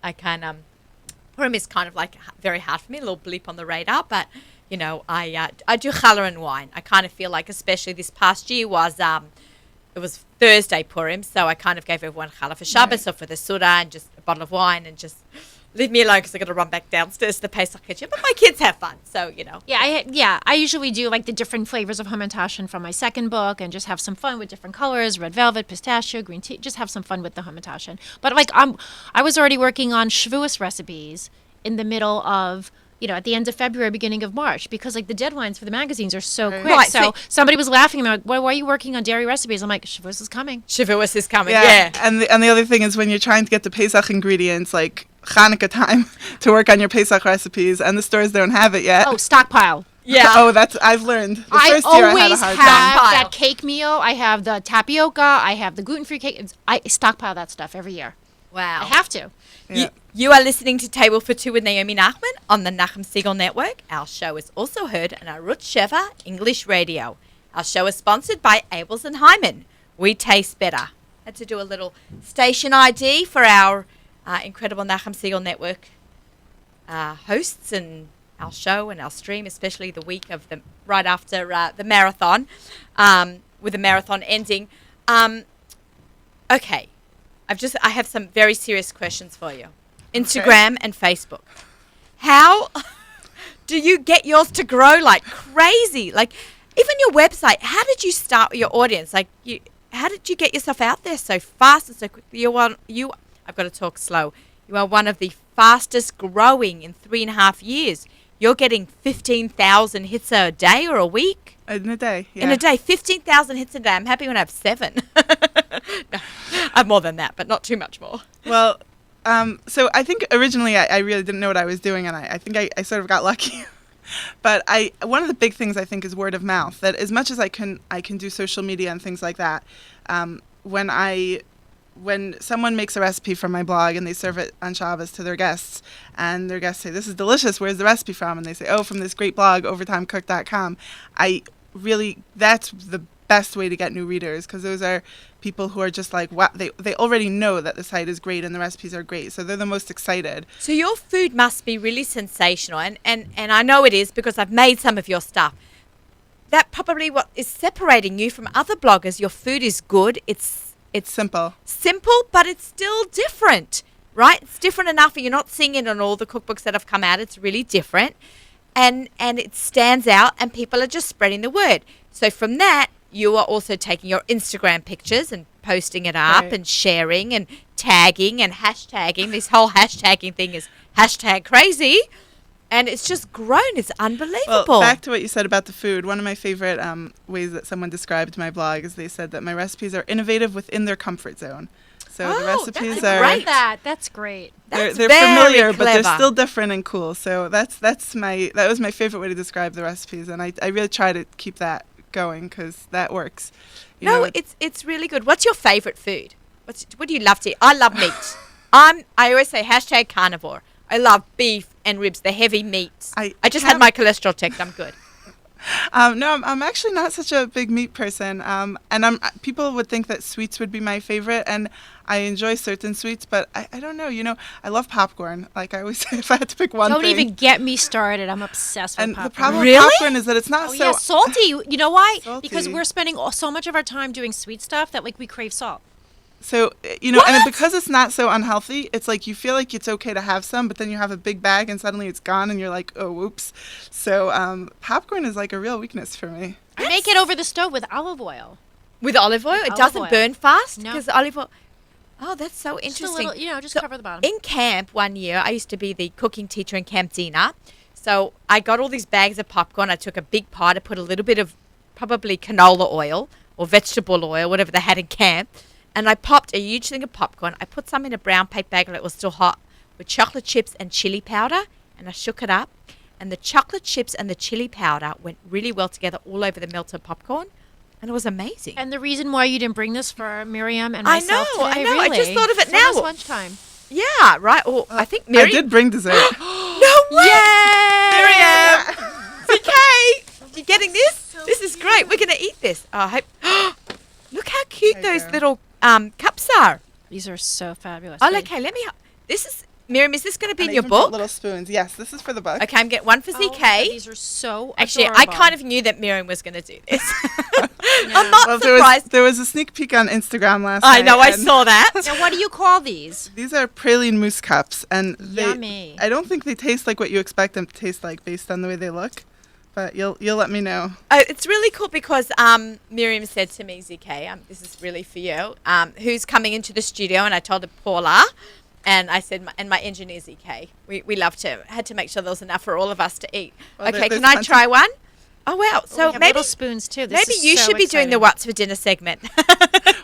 Purim is kind of very hard for me, a little blip on the radar, but I do challah and wine. I kind of feel like, especially this past year it was Thursday Purim, so I kind of gave everyone challah for Shabbos or for the Suda, and just a bottle of wine, and just leave me alone because I got to run back downstairs to the Pesach kitchen. But my kids have fun, so Yeah, I usually do the different flavors of hamantaschen from my second book, and just have some fun with different colors: red velvet, pistachio, green tea. Just have some fun with the hamantaschen. But I was already working on Shavuos recipes in the middle of, at the end of February, beginning of March, because the deadlines for the magazines are so quick. Right. So somebody was laughing at me, why are you working on dairy recipes? I'm like, Shavuos is coming. Shavuos is coming, yeah. And the other thing is, when you're trying to get the Pesach ingredients, Hanukkah time, to work on your Pesach recipes, and the stores don't have it yet. Oh, stockpile. Yeah. I've learned. The I first year I had a always hard have time. that cake meal. I have the tapioca. I have the gluten-free cake. I stockpile that stuff every year. Wow. I have to. Yeah. You are listening to Table for Two with Naomi Nachman on the Nachum Segal Network. Our show is also heard on Arutz Sheva English Radio. Our show is sponsored by Abels and Hyman. We taste better. Had to do a little station ID for our incredible Nachum Segal Network hosts and our show and our stream, especially the week of right after the marathon, with the marathon ending. Okay, I have some very serious questions for you. Instagram and Facebook. How do you get yours to grow like crazy? Even your website, how did you start with your audience? How did you get yourself out there so fast and so quickly? I've got to talk slow. You are one of the fastest growing in 3.5 years. You're getting 15,000 hits a day or a week? In a day, yeah. In a day, 15,000 hits a day. I'm happy when I have 7. No, I have more than that, but not too much more. Well, so I think originally I really didn't know what I was doing, and I think I sort of got lucky. But one of the big things I think is word of mouth. That as much as I can do social media and things like that. When someone makes a recipe from my blog and they serve it on Shabbos to their guests, and their guests say, "This is delicious. Where's the recipe from?" And they say, "Oh, from this great blog, overtimecook.com." That's the best way to get new readers, because those are people who are just wow, they already know that the site is great and the recipes are great, so they're the most excited. So your food must be really sensational, and I know it is because I've made some of your stuff. That probably what is separating you from other bloggers. Your food is good. It's simple, but it's still different, right? It's different enough, and you're not seeing it on all the cookbooks that have come out. It's really different, and it stands out, and people are just spreading the word. So from that, you are also taking your Instagram pictures and posting it up, right, and sharing and tagging and hashtagging. This whole hashtagging thing is hashtag crazy. And it's just grown. It's unbelievable. Well, back to what you said about the food. One of my favorite ways that someone described my blog is they said that my recipes are innovative within their comfort zone. So the recipes are great. That's great. They're familiar, but they're still different and cool. So that was my favorite way to describe the recipes, and I really try to keep that going because that works. It's really good. What's your favorite food? What do you love to eat? I love meat. I always say hashtag carnivore. I love beef and ribs, the heavy meats. I just had my cholesterol checked. I'm good. No, I'm actually not such a big meat person. And people would think that sweets would be my favorite, and I enjoy certain sweets, but I don't know. I love popcorn. Like I always say, if I had to pick one Don't thing. even get me started. I'm obsessed with And popcorn. the problem Really? with popcorn is that it's not Oh so. yeah, salty. You know why? Salty. Because we're spending so much of our time doing sweet stuff that we crave salt. So, and because it's not so unhealthy, it's like you feel like it's okay to have some, but then you have a big bag and suddenly it's gone and you're like, oh, whoops. So popcorn is like a real weakness for me. I make it over the stove with olive oil. With olive oil? It olive doesn't oil. burn fast? No. Because olive oil... Oh, that's so Just a interesting. little, just So cover the bottom. In camp one year, I used to be the cooking teacher in Camp Dina. So I got all these bags of popcorn. I took a big pot. I put a little bit of probably canola oil or vegetable oil, whatever they had in camp. And I popped a huge thing of popcorn. I put some in a brown paper bag when it was still hot with chocolate chips and chili powder. And I shook it up. And the chocolate chips and the chili powder went really well together all over the melted popcorn. And it was amazing. And the reason why you didn't bring this for Miriam and I myself know, today, I know. I really? just thought of it It's now. almost lunchtime. Yeah, right. Or I think I Miriam... did bring dessert. No way! Yay! Miriam! CK! You getting this? This is great. We're going to eat this. Oh, I hope... Look how cute There you those go. little cups are. These are so fabulous. Oh, Wait. okay. Let me... This is... Miriam, is this going to be And in I your even brought book? little spoons. Yes, this is for the book. Okay, I'm getting one for Oh my CK. God, these are so Actually, I adorable. kind of knew that Miriam was going to do this. I'm not Well, surprised. there was a sneak peek on Instagram last I night. know, I and saw that. Now, what do you call these? These are praline mousse cups, and Yummy. I don't think they taste like what you expect them to taste like based on the way they look. But you'll let me know. It's really cool because Miriam said to me, ZK, this is really for you, who's coming into the studio, and I told her Paula, and I said, and my engineer ZK. We loved her. Had to make sure there was enough for all of us to eat. Well, Okay, there's can I plenty. try one? Oh wow! We So have maybe little spoons too. This maybe is you so should be doing the exciting. What's for Dinner segment.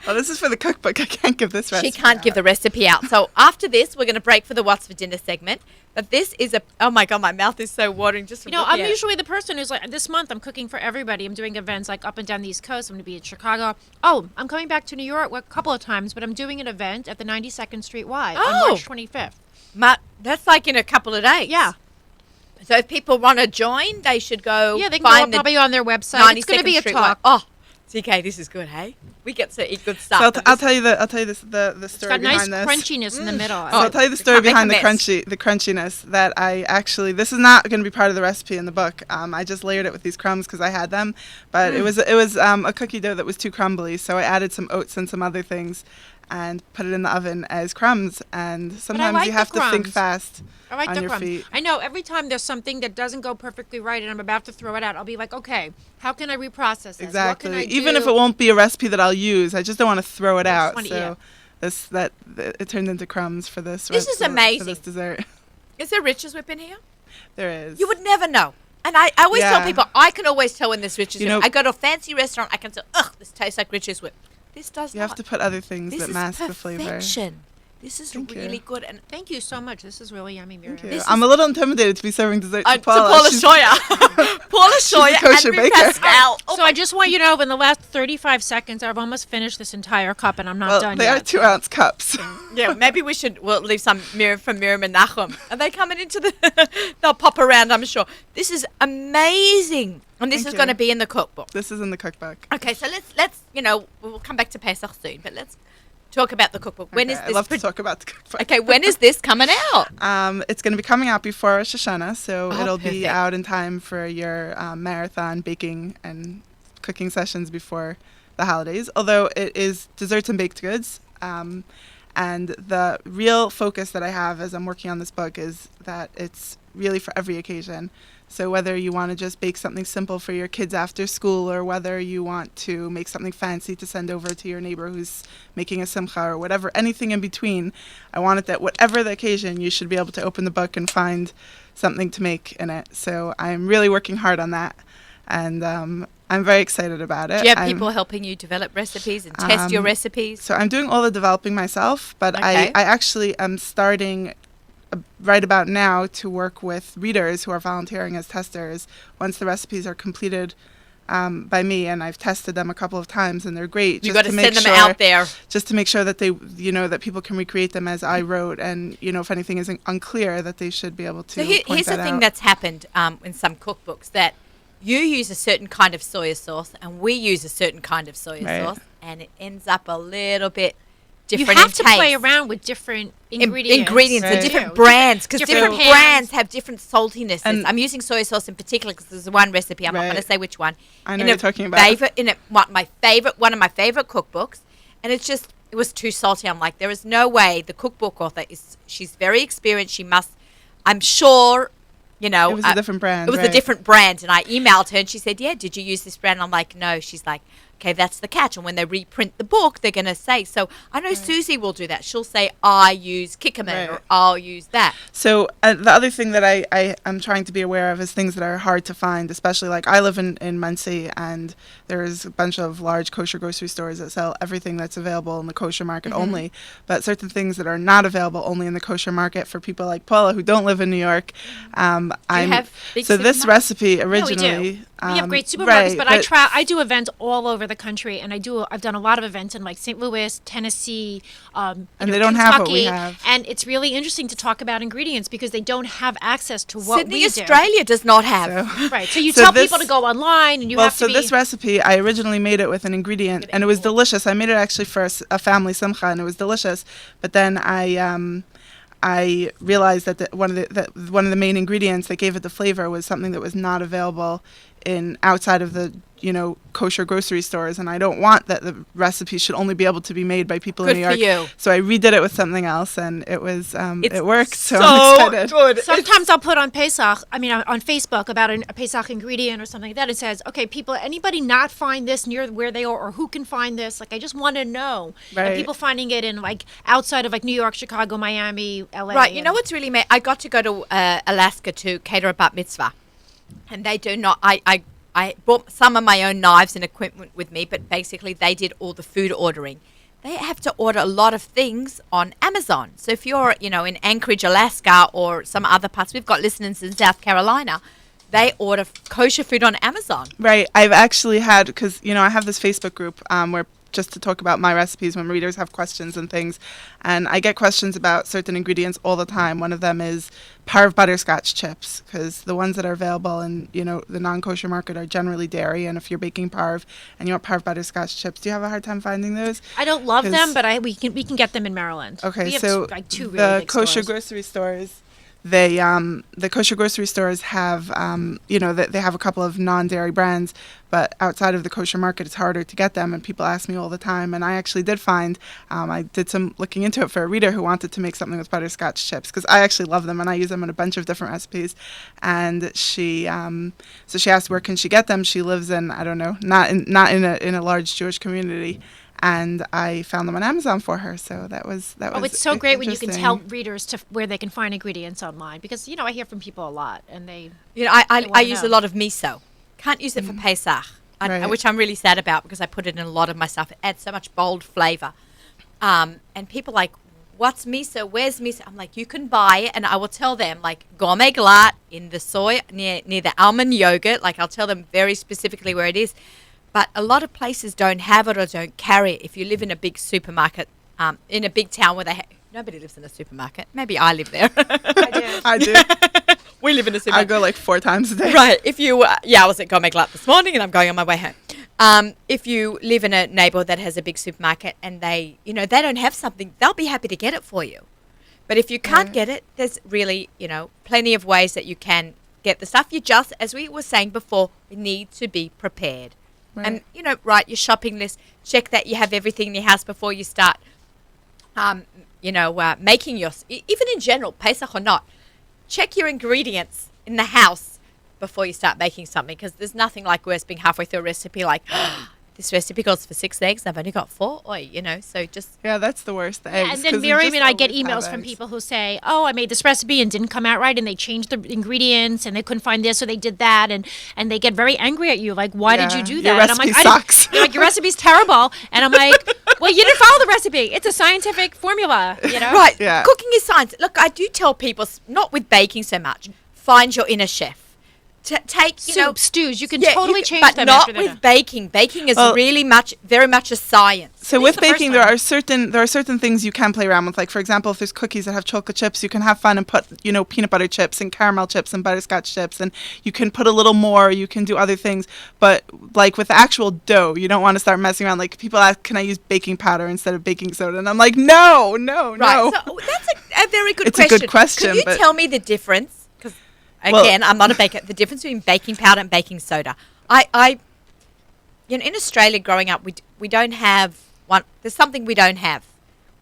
Well, this is for the cookbook. I can't give this recipe. She can't give the recipe out. So after this, we're going to break for the What's for Dinner segment. But this is oh my God, my mouth is so watering just from You know, looking I'm at it. usually the person who's like, this month I'm cooking for everybody. I'm doing events like up and down the East Coast. I'm going to be in Chicago. Oh, I'm coming back to New York a couple of times, but I'm doing an event at the 92nd Street Y Oh. on March 25th. That's like in a couple of days. Yeah. So if people want to join, they should go Yeah, they can go find up the probably on their website. It's going to 92nd be a Street talk. one. Oh, CK, this is good, hey? We get to eat good stuff. So but I'll this- tell you the It's story got nice behind this. crunchiness in the middle. So I'll tell you the you story can't make behind a the mess. crunchiness that I actually. This is not going to be part of the recipe in the book. I just layered it with these crumbs because I had them, but it was a cookie dough that was too crumbly, so I added some oats and some other things, and put it in the oven as crumbs. And sometimes like you the have to think crumbs. fast I like on the your crumbs. feet. I know every time there's something that doesn't go perfectly right and I'm about to throw it out, I'll be like, okay, how can I reprocess this? Exactly. What can I Even do? if it won't be a recipe that I'll use, I just don't want to throw it out. wanna- So it turned into crumbs for this. This is for amazing. this dessert. Is there Rich's Whip in here? There is. You would never know. And I always tell Yeah. people, I can always tell when there's Rich's You Whip. know- I go to a fancy restaurant, I can say, ugh, this tastes like Rich's Whip. This does You not. have to put other things This that is mask the flavor. perfection. This is Thank you. really good. And Thank you so much. This is really yummy, Miriam. Thank you. This I'm a little intimidated to be serving dessert to to Paula. Paula She's- Sawyer. Paula Sawyer and kosher Ruth baker. Pascal. Oh So I just want you to know, in the last 35 seconds, I've almost finished this entire cup, and I'm not Well, done they yet. are 2-ounce cups. yeah, maybe we'll leave some from Miriam and Nachum. Are they coming into the... They'll pop around, I'm sure. This is amazing. And this Thank is you. going to be in the cookbook. This is in the cookbook. Okay, so let's we'll come back to Pesach soon, but let's talk about the cookbook. When is Okay, this? I love to talk about the cookbook. Okay, when is this coming out? It's going to be coming out before Rosh Hashanah, so Oh, it'll be perfect. out in time for your marathon baking and cooking sessions before the holidays. Although it is desserts and baked goods, and the real focus that I have as I'm working on this book is that it's really for every occasion. So whether you want to just bake something simple for your kids after school, or whether you want to make something fancy to send over to your neighbor who's making a simcha, or whatever, anything in between, I want it that whatever the occasion, you should be able to open the book and find something to make in it. So I'm really working hard on that, and I'm very excited about it. Do you have I'm- people helping you develop recipes and test your recipes? So I'm doing all the developing myself, but Okay. I actually am starting right about now to work with readers who are volunteering as testers once the recipes are completed by me, and I've tested them a couple of times and they're great. You just got to make send them sure- out there. just to make sure that they, that people can recreate them as I wrote, and if anything is unclear, that they should be able to So point here's the that thing out. that's happened in some cookbooks, that you use a certain kind of soy sauce and we use a certain kind of soy sauce, and it ends up a little bit different. You have to taste. play around with different ingredients. And different brands, because different pans. brands have different saltinesses. And I'm using soy sauce in particular because there's one recipe. I'm not going to say which one. I know what you're talking about. One of my favorite cookbooks, and it was too salty. I'm like, there is no way. The cookbook author she's very experienced. I'm sure. It was a different brand. It was a different brand, and I emailed her, and she said, "Yeah, did you use this brand?" I'm like, "No." She's like, "Okay, that's the catch." And when they reprint the book, they're going to say. So I know Susie will do that. She'll say, "I use Kikkoman," or "I'll use that." So the other thing that I am trying to be aware of is things that are hard to find, especially like I live in Muncie, and there's a bunch of large kosher grocery stores that sell everything that's available in the kosher market only, but certain things that are not available only in the kosher market for people like Paula who don't live in New York. This recipe originally. We have great supermarkets, right, but I do events all over the country, and I've done a lot of events in like St. Louis, Tennessee, and they don't have what we have. And it's really interesting to talk about ingredients because they don't have access to what Sydney, we do. Australia does not have. Right. So you tell people to go online, and you have to so this recipe, I originally made it with an ingredient, and it was delicious. I made it actually for a family simcha, and it was delicious. But then I realized that one of the main ingredients that gave it the flavor was something that was not available outside of the kosher grocery stores, and I don't want that the recipe should only be able to be made by people in New York. Good for you. So I redid it with something else, and it was it worked. So so I'm excited. good. Sometimes I'll put on Facebook about a Pesach ingredient or something like that. It says, okay, anybody not find this near where they are, or who can find this? Like, I just want to know. Right. And people finding it in like outside of like New York, Chicago, Miami, LA. Right. You know what's really I got to go to Alaska to cater a bat mitzvah, and they do not. I brought some of my own knives and equipment with me, but basically they did all the food ordering. They have to order a lot of things on Amazon. So if you're, in Anchorage, Alaska, or some other parts, we've got listeners in South Carolina, they order kosher food on Amazon. Right. I've actually had, because, I have this Facebook group where just to talk about my recipes when readers have questions and things. And I get questions about certain ingredients all the time. One of them is parve butterscotch chips, because the ones that are available in, the non-kosher market are generally dairy. And if you're baking parve and you want parve butterscotch chips, do you have a hard time finding those? I don't love them, but we can get them in Maryland. Okay, we have so like two really big kosher stores. grocery stores, the kosher grocery stores have, they have a couple of non-dairy brands, but outside of the kosher market, it's harder to get them, and people ask me all the time. And I actually did find, I did some looking into it for a reader who wanted to make something with butterscotch chips, because I actually love them, and I use them in a bunch of different recipes. And she asked where can she get them. She lives in, I don't know, not in a large Jewish community. And I found them on Amazon for her, so that was. Oh, it's so great when you can tell readers where they can find ingredients online, because I hear from people a lot, and they. I use a lot of miso. Can't use it for Pesach, Right. which I'm really sad about because I put it in a lot of my stuff. It adds so much bold flavor, and people are like, "What's miso? Where's miso?" I'm like, "You can buy it," and I will tell them like gourmet glatt in the soy near the almond yogurt. Like I'll tell them very specifically where it is. But a lot of places don't have it or don't carry it. If you live in a big supermarket, in a big town where nobody lives in a supermarket. Maybe I live there. I do. We live in a supermarket. I go like 4 times a day. Right. If you, I was at Gourmet Glatt this morning and I'm going on my way home. If you live in a neighborhood that has a big supermarket and they don't have something, they'll be happy to get it for you. But if you can't get it, there's really, plenty of ways that you can get the stuff. You just, as we were saying before, you need to be prepared. Right. And, write your shopping list. Check that you have everything in your house before you start, making even in general, Pesach or not, check your ingredients in the house before you start making something, because there's nothing like worse being halfway through a recipe like, this recipe calls for 6 eggs, I've only got 4, so just... Yeah, that's the worst, the eggs. And then Miriam and I get emails from people who say, oh, I made this recipe and didn't come out right, and they changed the ingredients, and they couldn't find this, or they did that, and they get very angry at you, like, why did you do that? Your recipe sucks. They're like, your recipe's terrible. And I'm like, well, you didn't follow the recipe. It's a scientific formula, Right, Yeah. Cooking is science. Look, I do tell people, not with baking so much, find your inner chef. take, you know, Soup, stews. You can yeah, totally you change but them not after they're with done. baking. Baking is Well- very much a science. So At with least the first baking, one. there are certain things you can play around with. Like for example, if there's cookies that have chocolate chips, you can have fun and put peanut butter chips and caramel chips and butterscotch chips, and you can put a little more. You can do other things, but like with the actual dough, you don't want to start messing around. Like people ask, "Can I use baking powder instead of baking soda?" And I'm like, "No, no, Right. no." So that's a very good It's a question. good question, Can you but- tell me the difference? Because Well- again, I'm not a baker. The difference between baking powder and baking soda. In Australia, growing up, we don't have one. There's something we don't have.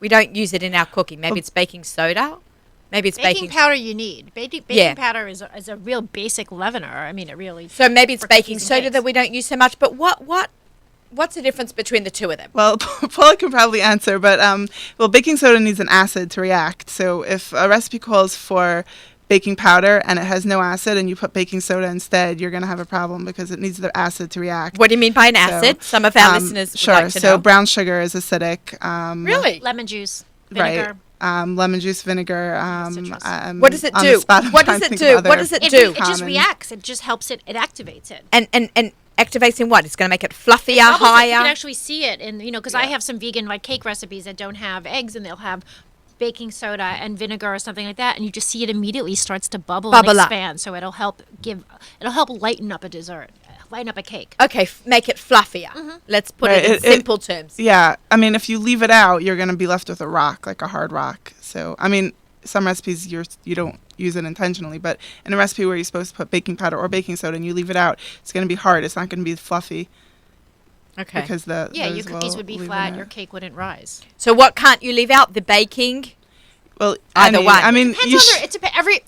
We don't use it in our cooking. Maybe it's baking soda. Maybe it's Baking powder you need. Baking Yeah. powder is a real basic leavener. I mean, it really. So maybe it's for baking cookies and soda cakes. that we don't use so much. But what's the difference between the two of them? Well, Paula can probably answer, but baking soda needs an acid to react. So if a recipe calls for baking powder and it has no acid, and you put baking soda instead, you're going to have a problem because it needs the acid to react. What do you mean by an acid? Some of our listeners would sure. like to So know. brown sugar is acidic. Really? Lemon juice, Right. vinegar. Lemon juice, vinegar. Citrus. What does it on the do? spot, I'm What trying does to it think do? of What other does it It, do? it just common- reacts. It just helps it. It activates it. And activates in what? It's going to make it fluffier, Bubbles it. higher. You can actually see it, and because I have some vegan like cake recipes that don't have eggs, and they'll have baking soda and vinegar or something like that, and you just see it immediately starts to bubble and Bubble up. expand. So it'll help lighten up a dessert, lighten up a cake. Okay, make it fluffier. Let's put Right, it in it- simple terms. Yeah, I mean, if you leave it out, you're going to be left with a rock, like a hard rock. So, I mean, some recipes you don't use it intentionally, but in a recipe where you're supposed to put baking powder or baking soda and you leave it out, it's going to be hard. It's not going to be fluffy Okay. because Yeah, those your cookies will would be leave flat, in your it. cake wouldn't rise. So what can't you leave out? The baking? Well, Either one. I mean, Depends you on every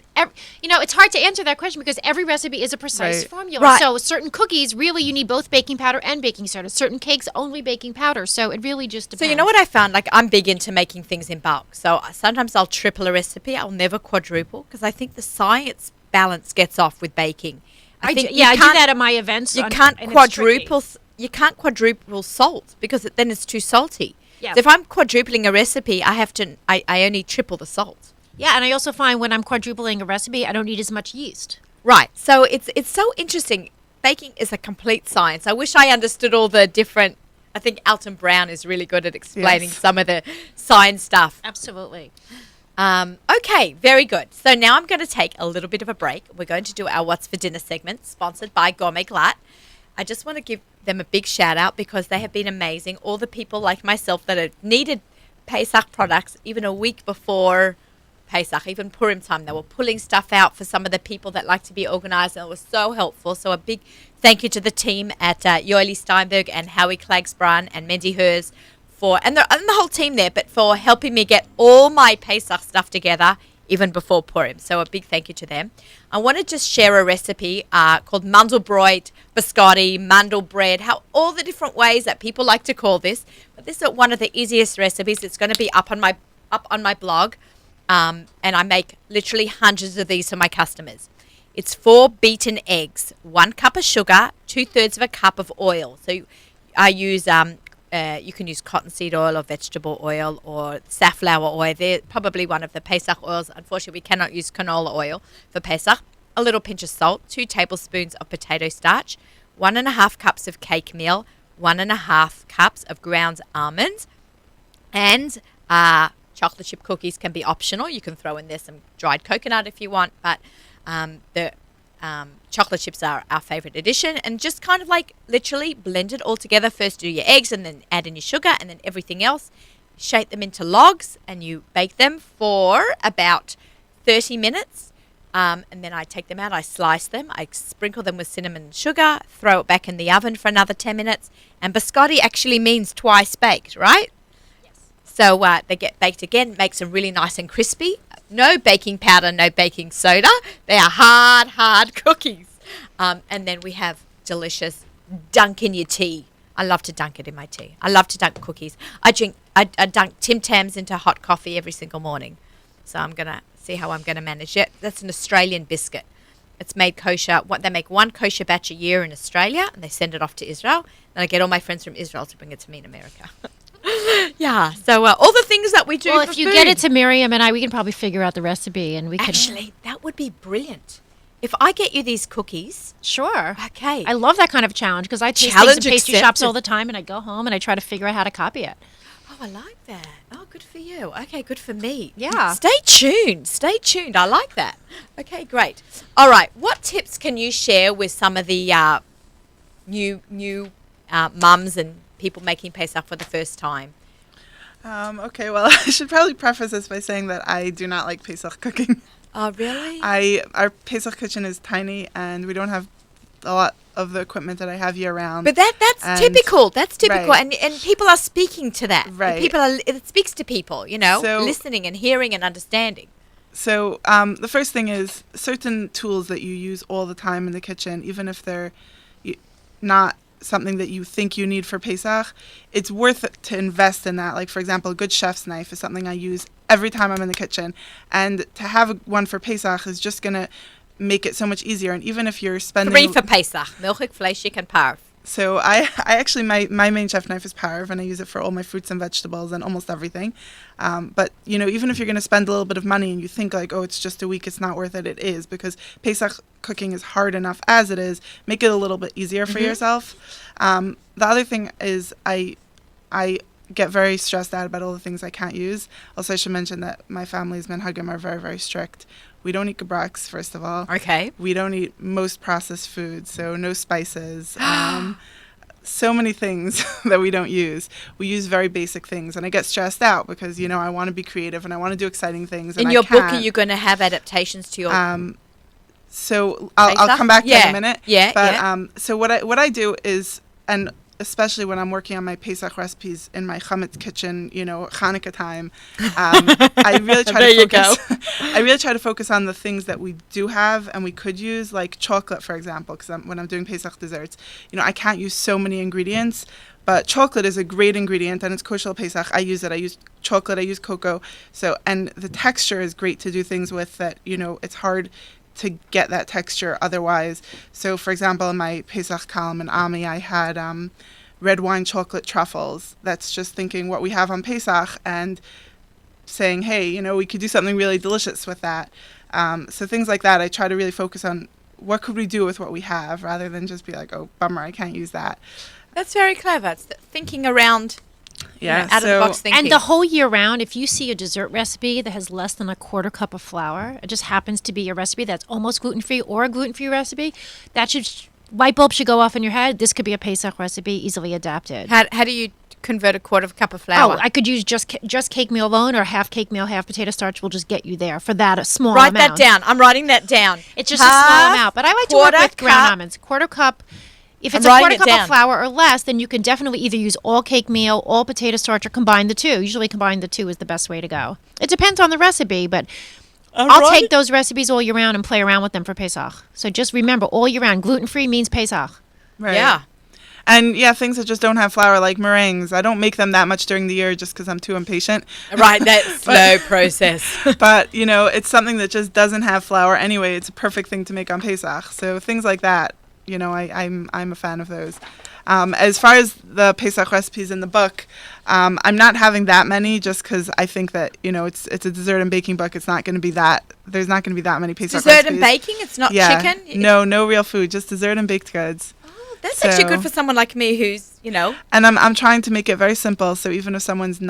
it's hard to answer that question because every recipe is a precise Right. formula. Right. So certain cookies really you need both baking powder and baking soda. Certain cakes only baking powder. So it really just So depends. you know what I found? Like I'm big into making things in bulk. So sometimes I'll triple a recipe. I'll never quadruple because I think the science balance gets off with baking. I think you I do can't- that at my events. You on- can't and it's tricky. quadruple. You can't quadruple salt because then it's too salty. Yeah. So if I'm quadrupling a recipe, I have to. I only triple the salt. Yeah, and I also find when I'm quadrupling a recipe, I don't need as much yeast. Right. So it's so interesting. Baking is a complete science. I wish I understood all the different. I think Alton Brown is really good at explaining Yes. some of the science stuff. Absolutely. Okay, very good. So now I'm going to take a little bit of a break. We're going to do our What's for Dinner segment, sponsored by Gourmet Glatt. I just want to give them a big shout out because they have been amazing. All the people like myself that have needed Pesach products even a week before Pesach, even Purim time, they were pulling stuff out for some of the people that like to be organized, and it was so helpful. So a big thank you to the team at Yoeli Steinberg and Howie Klagsbrun and Mendy Hers and the whole team there, but for helping me get all my Pesach stuff together even before Purim. So a big thank you to them. I want to just share a recipe called Mandelbrot, biscotti, mandel bread, all the different ways that people like to call this. But this is one of the easiest recipes. It's going to be up on my blog. And I make literally hundreds of these for my customers. It's 4 beaten eggs, 1 cup of sugar, 2/3 of a cup of oil. So I use you can use cottonseed oil or vegetable oil or safflower oil. They're probably one of the Pesach oils. Unfortunately, we cannot use canola oil for Pesach. A little pinch of salt, 2 tablespoons of potato starch, 1.5 cups of cake meal, 1.5 cups of ground almonds, and chocolate chip cookies can be optional. You can throw in there some dried coconut if you want, but the chocolate chips are our favorite addition. And just kind of like literally blend it all together. First do your eggs and then add in your sugar and then everything else. Shape them into logs and you bake them for about 30 minutes. And then I take them out, I slice them, I sprinkle them with cinnamon and sugar, throw it back in the oven for another 10 minutes. And biscotti actually means twice baked, right? So they get baked again, makes them really nice and crispy. No baking powder, no baking soda. They are hard cookies. And then we have delicious dunk in your tea. I love to dunk it in my tea. I love to dunk cookies. I dunk Tim Tams into hot coffee every single morning. So I'm going to see how I'm going to manage it. That's an Australian biscuit. It's made kosher. They make 1 kosher batch a year in Australia, and they send it off to Israel. And I get all my friends from Israel to bring it to me in America. Yeah, so all the things that we do. Well, for if you food. get it to Miriam and I, we can probably figure out the recipe and we can. Actually, that would be brilliant. if I get you these cookies, Sure. okay. I love that kind of challenge because I taste things Challenge in pastry shops accepted. all the time, and I go home and I try to figure out how to copy it. Oh, I like that. Oh, good for you. Okay, good for me. Yeah. Stay tuned. Stay tuned. I like that. Okay, great. All right. What tips can you share with some of the new mums and people making Pesach for the first time? Okay, well, I should probably preface this by saying that I do not like Pesach cooking. Oh, really? Our Pesach kitchen is tiny, and we don't have a lot of the equipment that I have year round. But that's And- typical. That's typical, Right. and people are speaking to that. Right. It speaks to people, So- listening and hearing and understanding. So the first thing is certain tools that you use all the time in the kitchen, even if they're not something that you think you need for Pesach, it's worth it to invest in that. Like, for example, a good chef's knife is something I use every time I'm in the kitchen. And to have one for Pesach is just going to make it so much easier. And even if you're spending... 3 for Pesach. Milchig, fleischig, and parv. So I actually, my main chef knife is parv, and I use it for all my fruits and vegetables and almost everything. But, even if you're going to spend a little bit of money and you think like, oh, it's just a week, it's not worth it, it is, because Pesach cooking is hard enough as it is. Make it a little bit easier for yourself. The other thing is I get very stressed out about all the things I can't use. Also, I should mention that my family's minhagim are very, very strict. We don't eat gebraks, first of all. Okay. We don't eat most processed foods, so no spices. So many things that we don't use. We use very basic things, and I get stressed out because, I want to be creative and I want to do exciting things. In and your I book, can't. are you going to have adaptations to your... So I'll Pesach? come back to that in Yeah. a minute. Yeah, But yeah. so what I do is, and especially when I'm working on my Pesach recipes in my chametz kitchen, Hanukkah time, I really try There to you focus. I really try to focus on the things that we do have and we could use, like chocolate, for example, because when I'm doing Pesach desserts, I can't use so many ingredients. But chocolate is a great ingredient, and it's kosher Pesach. I use it. I use chocolate. I use cocoa. So, and the texture is great to do things with. That it's hard to get that texture otherwise. So, for example, in my Pesach column in Ami, I had red wine chocolate truffles. That's just thinking what we have on Pesach and saying, hey, we could do something really delicious with that. So things like that, I try to really focus on what could we do with what we have rather than just be like, oh, bummer, I can't use that. That's very clever. It's thinking around, Yeah, out of the box thinking. And the whole year round, if you see a dessert recipe that has less than a quarter cup of flour, it just happens to be a recipe that's almost gluten-free or a gluten-free recipe, that should... light bulb should go off in your head. This could be a Pesach recipe, easily adapted. How do you convert a quarter of a cup of flour? Oh, I could use just cake meal alone, or half cake meal, half potato starch will just get you there for that a small Write amount. that down. I'm writing that down. It's just a small amount, but I like to work quarter with ground cup. almonds. Quarter cup. If it's I'm a writing quarter it cup down. of flour or less, then you can definitely either use all cake meal, all potato starch, or combine the two. Usually combine the two is the best way to go. It depends on the recipe, but I'll take those recipes all year round and play around with them for Pesach. So just remember, all year round, gluten-free means Pesach. Right. Yeah. And things that just don't have flour, like meringues. I don't make them that much during the year just because I'm too impatient. Right, that slow process. But, it's something that just doesn't have flour anyway. It's a perfect thing to make on Pesach. So things like that, I'm a fan of those. As far as the Pesach recipes in the book, I'm not having that many just because I think that, it's a dessert and baking book. It's not going to be that. There's not going to be that many Pesach Dessert recipes. and baking? It's not Yeah. chicken? No real food, just dessert and baked goods. Oh, that's actually So- good for someone like me who's, And I'm trying to make it very simple. So even if someone's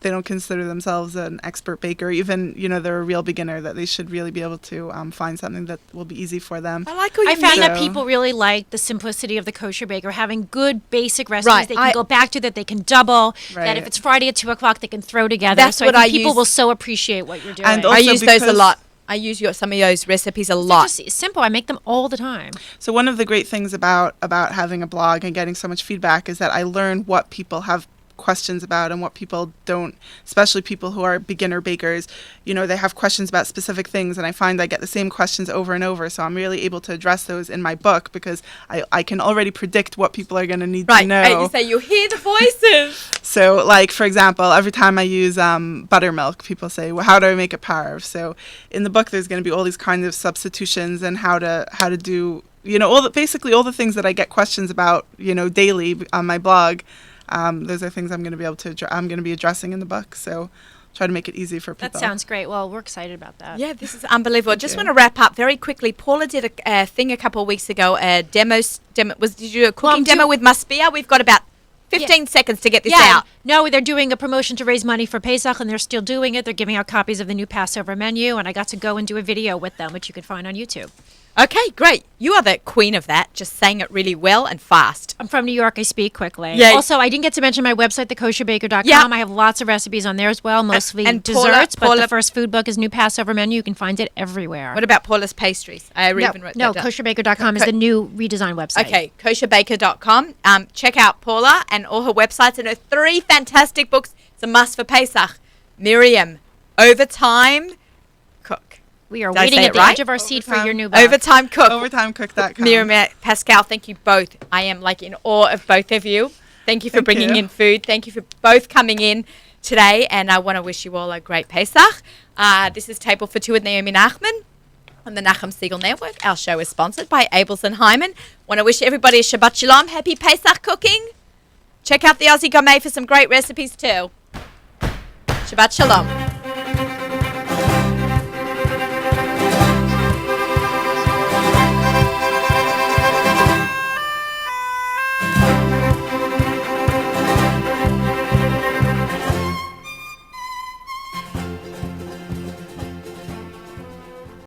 they don't consider themselves an expert baker, even, they're a real beginner, that they should really be able to find something that will be easy for them. I like all I you found mean. that people really like the simplicity of the kosher baker, having good basic recipes Right, they can go back to, that they can double, that Right. if it's Friday at 2 o'clock, they can throw together. That's so what I I think people use. will so appreciate what you're doing. And I also use those a because- lot. I use some of those recipes a They're lot. just simple. I make them all the time. So one of the great things about having a blog and getting so much feedback is that I learn what people have questions about and what people don't, especially people who are beginner bakers. They have questions about specific things, and I find I get the same questions over and over. So I'm really able to address those in my book because I can already predict what people are going to need Right, to know. right. You say you hear the voices. So, like, for example, every time I use buttermilk, people say, well, how do I make a parv? So in the book, there's going to be all these kinds of substitutions and how to do, basically all the things that I get questions about, daily on my blog. Those are things I'm going to be addressing in the book. So try to make it easy for people. That sounds great. Well, we're excited about that. Yeah, this is unbelievable. Just you. want to wrap up very quickly. Paula did a thing a couple of weeks ago. Did you do a cooking demo with Maspia? We've got about 15 seconds to get this out. No, they're doing a promotion to raise money for Pesach, and they're still doing it. They're giving out copies of the new Passover menu, and I got to go and do a video with them, which you can find on YouTube. Okay, great. You are the queen of that, just saying it really well and fast. I'm from New York. I speak quickly. Yeah. Also, I didn't get to mention my website, thekosherbaker.com. Yeah. I have lots of recipes on there as well, mostly and desserts, but Paula- the first food book is new Passover menu. You can find it everywhere. What about Paula's pastries? I even wrote that down. kosherbaker.com is the new redesigned website. Okay, kosherbaker.com. Check out Paula and all her websites and her 3 fantastic books. It's a must for Pesach. Miriam, Overtime Cook. We are Did I waiting say at it the right? edge of our seat for Overtime. your new book. Overtime Cook. Overtimecook.com. Miriam, Pascal, thank you both. I am in awe of both of you. Thank you for bringing in food. Thank you for both coming in today. And I want to wish you all a great Pesach. This is Table for Two with Naomi Nachman on the Nachum Siegel Network. Our show is sponsored by Abels and Hyman. Want to wish everybody a Shabbat Shalom. Happy Pesach cooking. Check out the Aussie Gourmet for some great recipes too. Shabbat Shalom.